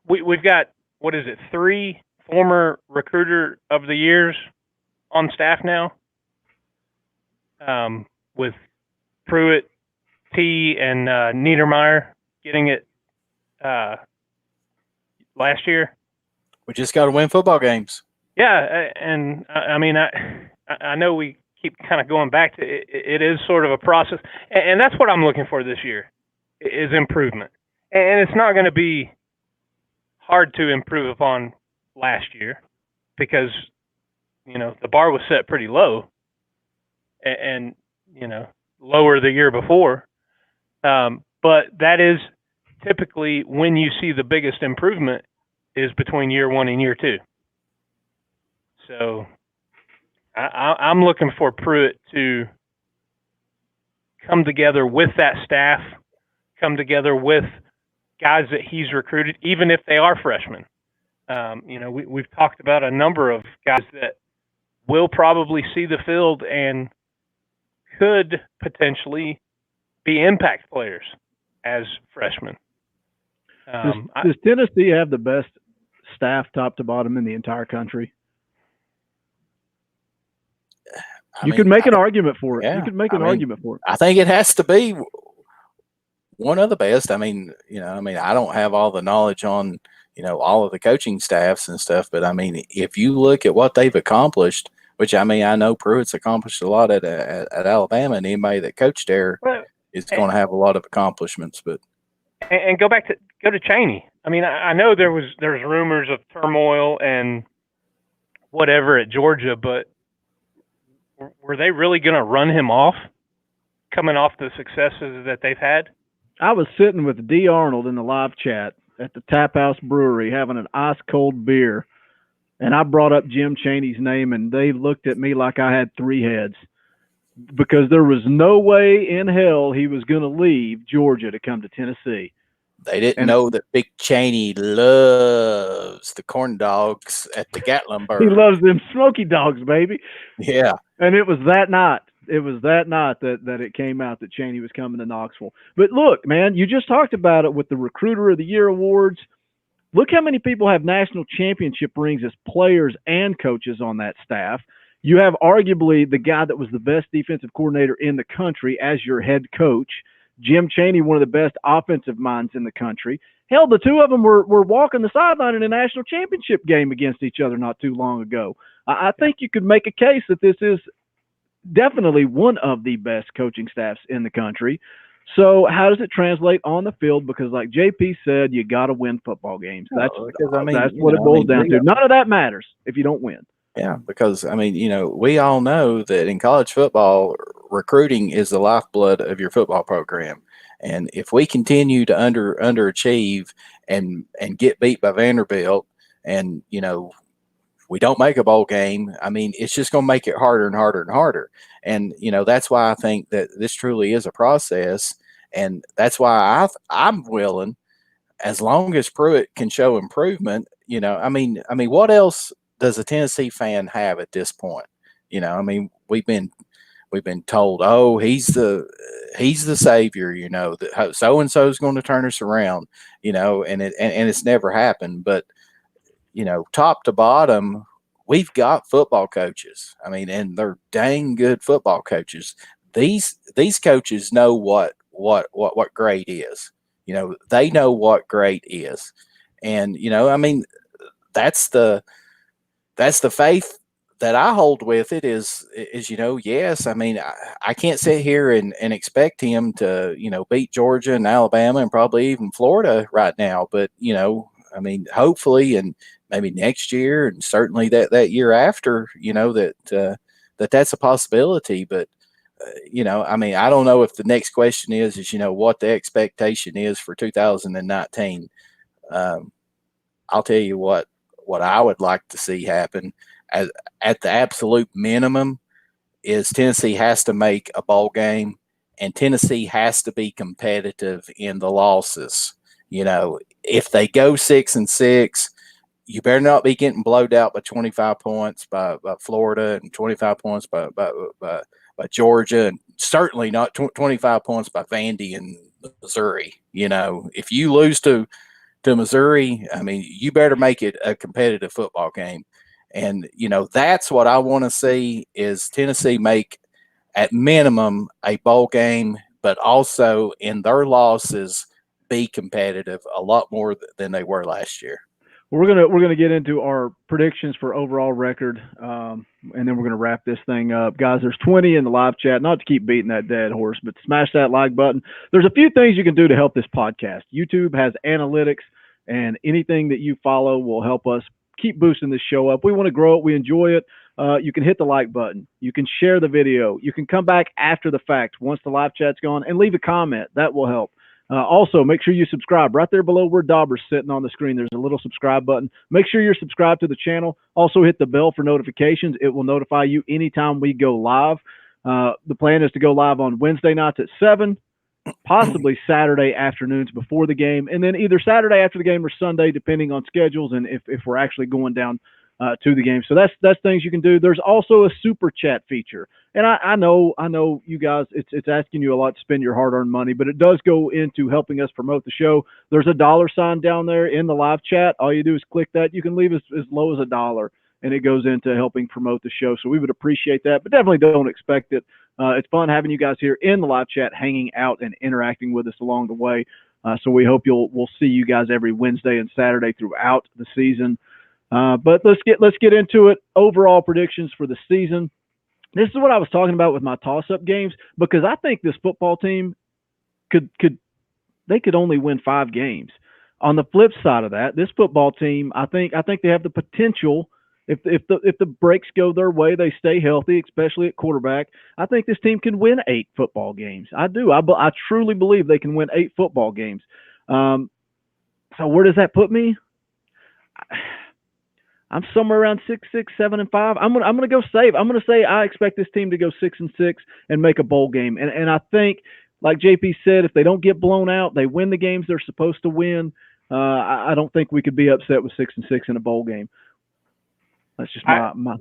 we've got, what is it, 3 former recruiter of the years on staff now, with Pruitt, T, and Niedermeyer getting it last year. We just got to win football games. Yeah, and I mean, I know we keep kind of going back to it. It is sort of a process, and that's what I'm looking for this year is improvement. And it's not going to be hard to improve upon last year because, you know, the bar was set pretty low and you know, lower the year before. But that is typically when you see the biggest improvement is between year 1 and year 2. So I'm looking for Pruitt to come together with that staff, come together with guys that he's recruited, even if they are freshmen. You know, we've talked about a number of guys that will probably see the field and could potentially be impact players as freshmen. Does Tennessee have the best staff top to bottom in the entire country? You could make an argument for it. Yeah, you could make an argument for it. I think it has to be one of the best. I mean, you know, I don't have all the knowledge on, you know, all of the coaching staffs and stuff, but I mean, if you look at what they've accomplished, which I mean, I know Pruitt's accomplished a lot at Alabama, and anybody that coached there is going to have a lot of accomplishments. But and go to Chaney. I mean, I know there's rumors of turmoil and whatever at Georgia, but were they really going to run him off, coming off the successes that they've had? I was sitting with D. Arnold in the live chat at the Tap House Brewery having an ice-cold beer, and I brought up Jim Chaney's name, and they looked at me like I had 3 heads because there was no way in hell he was going to leave Georgia to come to Tennessee. They didn't know that Big Chaney loves the corn dogs at the Gatlinburg. He loves them smoky dogs, baby. Yeah. And it was that night. It was that night that it came out that Chaney was coming to Knoxville. But look, man, you just talked about it with the Recruiter of the Year awards. Look how many people have national championship rings as players and coaches on that staff. You have arguably the guy that was the best defensive coordinator in the country as your head coach. Jim Chaney, one of the best offensive minds in the country. Hell, the 2 of them were walking the sideline in a national championship game against each other not too long ago. I think you could make a case that this is definitely one of the best coaching staffs in the country. So how does it translate on the field? Because like JP said, you got to win football games. That's what it boils down to. None of that matters if you don't win. Yeah, because, I mean, you know, we all know that in college football, recruiting is the lifeblood of your football program. And if we continue to underachieve and get beat by Vanderbilt and, you know, we don't make a bowl game, I mean, it's just going to make it harder and harder and harder. And, you know, that's why I think that this truly is a process. And that's why I'm willing, as long as Pruitt can show improvement, you know, I mean, what else does a Tennessee fan have at this point? You know, I mean, we've been told, oh, he's the savior, you know, that so and so is going to turn us around, you know, and it's never happened. But, you know, top to bottom, we've got football coaches. I mean, and they're dang good football coaches. These coaches know what great is. You know, they know what great is. And, you know, I mean, that's the faith that I hold with it is yes. I mean, I can't sit here and expect him to, beat Georgia and Alabama and probably even Florida right now. But, I mean, hopefully, and maybe next year and certainly that year after, that's a possibility. But, I mean, I don't know if the next question is, what the expectation is for 2019. I'll tell you what I would like to see happen at the absolute minimum is Tennessee has to make a bowl game, and Tennessee has to be competitive in the losses. If they go 6-6, you better not be getting blowed out by 25 points by Florida and 25 points by Georgia, and certainly not 25 points by Vandy and Missouri. If you lose to Missouri, I mean, you better make it a competitive football game. And, that's what I want to see is Tennessee make at minimum a bowl game, but also in their losses be competitive a lot more than they were last year. We're gonna get into our predictions for overall record, and then we're gonna wrap this thing up, guys. There's 20 in the live chat. Not to keep beating that dead horse, but smash that like button. There's a few things you can do to help this podcast. YouTube has analytics, and anything that you follow will help us keep boosting this show up. We want to grow it. We enjoy it. You can hit the like button. You can share the video. You can come back after the fact once the live chat's gone and leave a comment. That will help. Also, make sure you subscribe. Right there below where Dobber's sitting on the screen, there's a little subscribe button. Make sure you're subscribed to the channel. Also, hit the bell for notifications. It will notify you anytime we go live. The plan is to go live on Wednesday nights at 7, possibly Saturday afternoons before the game, and then either Saturday after the game or Sunday, depending on schedules and if we're actually going down to the game. So that's things you can do. There's also a super chat feature. And I know you guys, it's asking you a lot to spend your hard-earned money, but it does go into helping us promote the show. There's a $ down there in the live chat. All you do is click that. You can leave as low as $1, and it goes into helping promote the show. So we would appreciate that, but definitely don't expect it. It's fun having you guys here in the live chat, hanging out and interacting with us along the way. So we hope we'll see you guys every Wednesday and Saturday throughout the season. But let's get into it. Overall predictions for the season. This is what I was talking about with my toss-up games, because I think this football team could only win 5 games. On the flip side of that, this football team, I think they have the potential. If the breaks go their way, they stay healthy, especially at quarterback. I think this team can win 8 football games. I do. I truly believe they can win 8 football games. So where does that put me? I'm somewhere around 6-6, 7-5. I'm gonna go safe. I'm gonna say I expect this team to go 6-6 and make a bowl game. And I think, like JP said, if they don't get blown out, they win the games they're supposed to win. I don't think we could be upset with 6-6 in a bowl game. That's just my.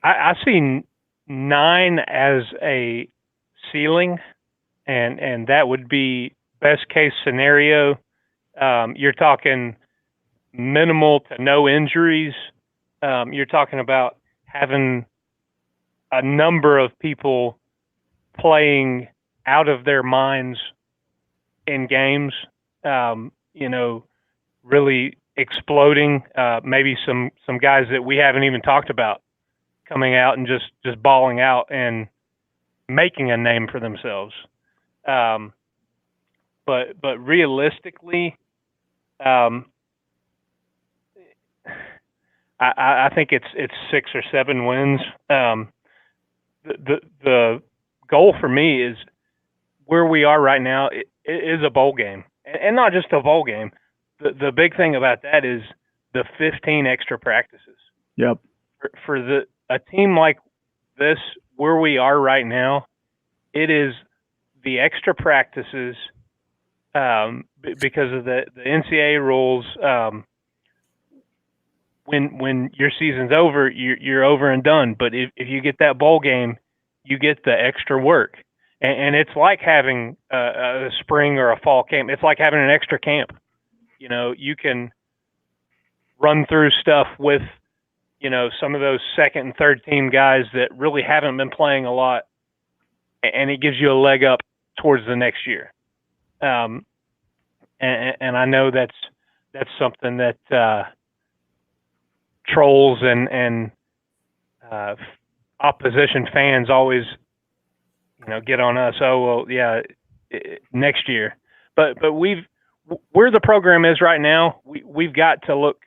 I see 9 as a ceiling, and that would be best case scenario. You're talking minimal to no injuries. You're talking about having a number of people playing out of their minds in games, really exploding. Maybe some guys that we haven't even talked about coming out and just balling out and making a name for themselves. But realistically, I think it's 6 or 7 wins. The goal for me is where we are right now. It is a bowl game, and not just a bowl game. The big thing about that is the 15 extra practices. Yep. For a team like this, where we are right now, it is the extra practices because of the NCAA rules. When your season's over, you're over and done. But if you get that bowl game, you get the extra work. And it's like having a spring or a fall camp. It's like having an extra camp. You can run through stuff with, some of those second and third team guys that really haven't been playing a lot. And it gives you a leg up towards the next year. And I know that's something that trolls and opposition fans always, get on us. Oh, well, yeah, next year. But where the program is right now, we've got to look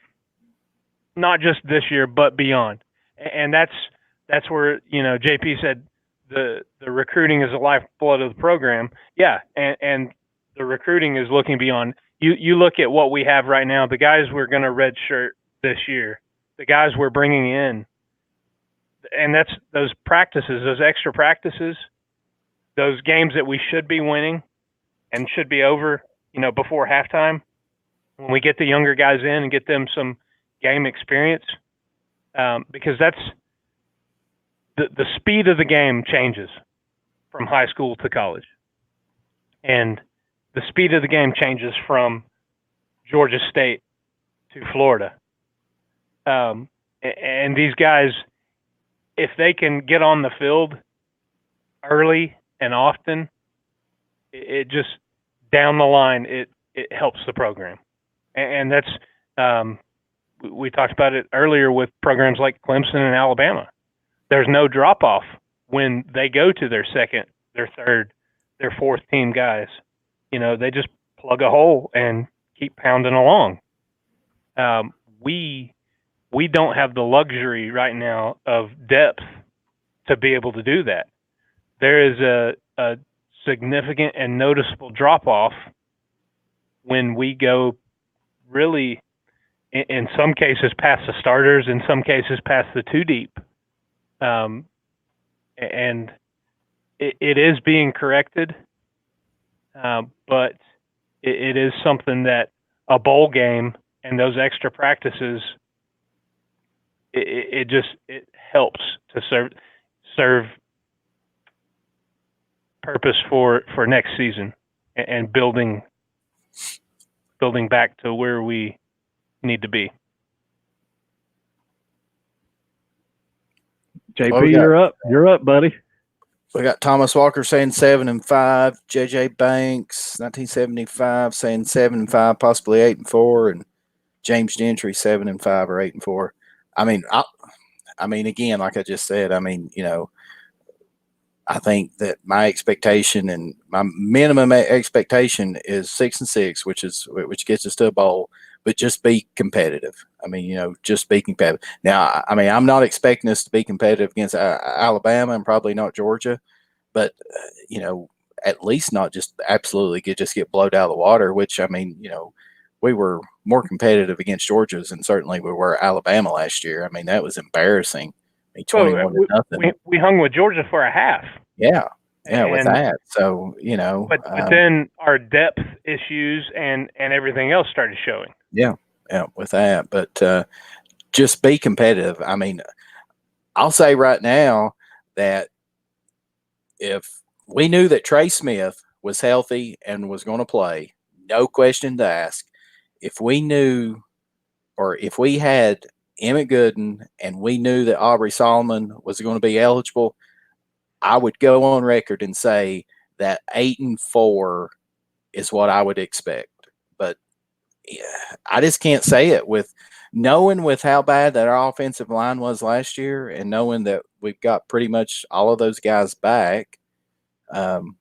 not just this year, but beyond. And that's where, JP said the recruiting is the lifeblood of the program. Yeah, and the recruiting is looking beyond. You look at what we have right now, the guys we're going to redshirt this year, the guys we're bringing in, and that's those practices, those extra practices, those games that we should be winning and should be over, before halftime. When we get the younger guys in and get them some game experience, because that's the speed of the game changes from high school to college, and the speed of the game changes from Georgia State to Florida. And these guys, if they can get on the field early and often, it just down the line it helps the program. And that's we talked about it earlier with programs like Clemson and Alabama. There's no drop off when they go to their second, their third, their fourth team guys. They just plug a hole and keep pounding along. We don't have the luxury right now of depth to be able to do that. There is a significant and noticeable drop off when we go really, in some cases, past the starters, in some cases, past the two deep. And it is being corrected, but it is something that a bowl game and those extra practices, it helps to serve purpose for next season and building back to where we need to be. JP, you're up, buddy. We got Thomas Walker saying 7-5, JJ Banks 1975 saying 7-5, possibly 8-4, and James Gentry 7-5 or 8-4. I mean, again, like I just said, I think that my expectation and my minimum expectation is 6-6, which gets us to a bowl, but just be competitive. Just be competitive. Now, I'm not expecting us to be competitive against Alabama and probably not Georgia, but at least not just absolutely get blowed out of the water. Which we were more competitive against Georgia than certainly we were Alabama last year. That was embarrassing. 21-0. We hung with Georgia for a half. Yeah, with that. So, But then our depth issues and everything else started showing. Yeah, with that. But just be competitive. I'll say right now that if we knew that Trey Smith was healthy and was going to play, no question to ask, if we knew or if we had Emmett Gooden and we knew that Aubrey Solomon was going to be eligible, I would go on record and say that 8-4 is what I would expect. But I just can't say it with knowing with how bad that our offensive line was last year and knowing that we've got pretty much all of those guys back, and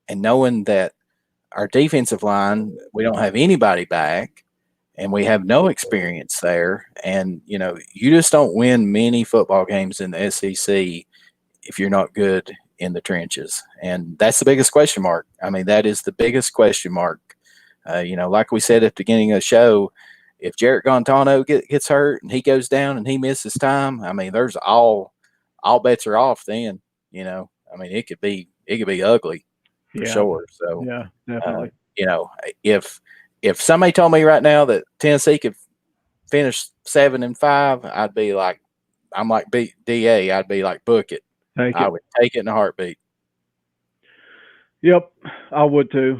knowing that our defensive line, we don't have anybody back and we have no experience there. And, you just don't win many football games in the SEC if you're not good in the trenches. And that's the biggest question mark. That is the biggest question mark. Like we said at the beginning of the show, if Jarrett Gontano gets hurt and he goes down and he misses time, there's all bets are off then. It could be ugly for sure. So yeah, definitely. If somebody told me right now that Tennessee could finish 7-5, I'd be like, I'm like DA. I'd be like, book it. I would take it in a heartbeat. Yep, I would too.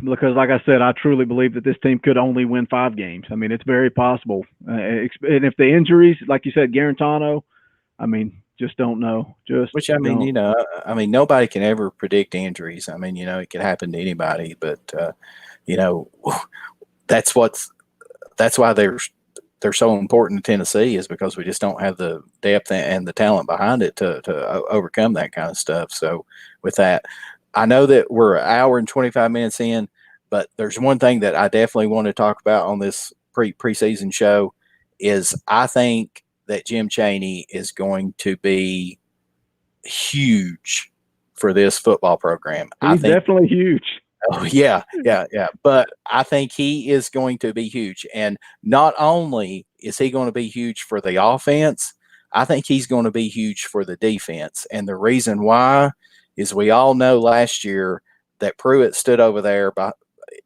Because, like I said, I truly believe that this team could only win 5 games. It's very possible. And if the injuries, like you said, Garantano, just don't know. Nobody can ever predict injuries. It could happen to anybody, but that's why they're so important to Tennessee is because we just don't have the depth and the talent behind it to overcome that kind of stuff. So with that, I know that we're an hour and 25 minutes in, but there's one thing that I definitely want to talk about on this preseason show is I think that Jim Chaney is going to be huge for this football program. He's definitely huge. Oh, yeah. But I think he is going to be huge. And not only is he going to be huge for the offense, I think he's going to be huge for the defense. And the reason why is we all know last year that Pruitt stood over there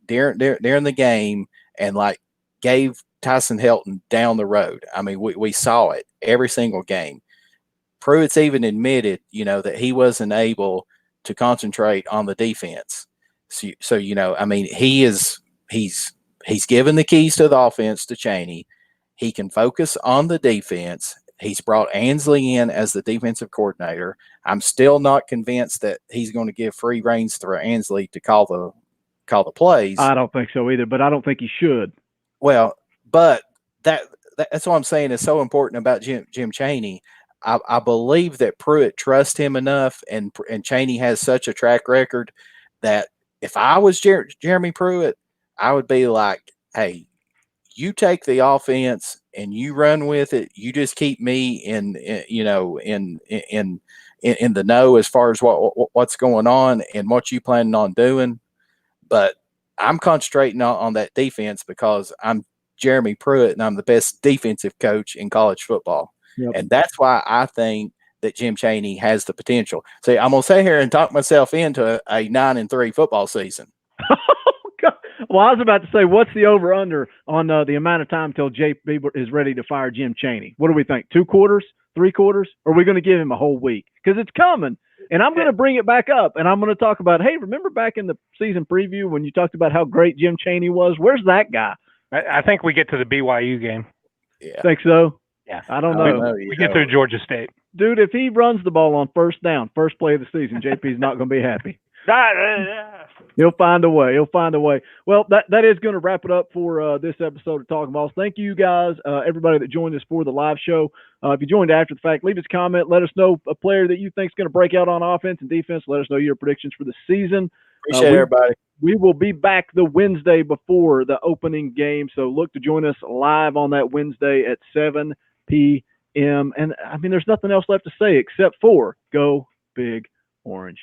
during the game and like gave Tyson Helton down the road. I mean, we saw it every single game. Pruitt's even admitted, that he wasn't able to concentrate on the defense. So I mean, he's given the keys to the offense to Chaney. He can focus on the defense. He's brought Ansley in as the defensive coordinator. I'm still not convinced that he's going to give free reins to Ansley to call the plays. I don't think so either, but I don't think he should. Well, but that's what I'm saying is so important about Jim Chaney. I believe that Pruitt trusts him enough, and Chaney has such a track record that if I was Jeremy Pruitt, I would be like, hey, you take the offense and you run with it. You just keep me in the know as far as what's going on and what you planning on doing. But I'm concentrating on that defense because I'm Jeremy Pruitt and I'm the best defensive coach in college football. Yep. And that's why I think that Jim Chaney has the potential. See, I'm going to sit here and talk myself into a 9-3 football season. Well, I was about to say, what's the over-under on the amount of time till JP is ready to fire Jim Chaney? What do we think? 2 quarters? 3 quarters? Or are we going to give him a whole week? Because it's coming. And I'm going to bring it back up, and I'm going to talk about, hey, remember back in the season preview when you talked about how great Jim Chaney was? Where's that guy? I think we get to the BYU game. Yeah. Think so? Yeah. I don't know. We get through Georgia State. Dude, if he runs the ball on first down, first play of the season, JP's not going to be happy. He'll find a way. Well, that is going to wrap it up for this episode of Talkin VAWLS. Thank you guys, everybody that joined us for the live show. If you joined after the fact, leave us a comment. Let us know a player that you think is going to break out on offense and defense. Let us know your predictions for the season. Appreciate everybody. We will be back the Wednesday before the opening game, so look to join us live on that Wednesday at 7 p.m. And, I mean, there's nothing else left to say except for go Big Orange.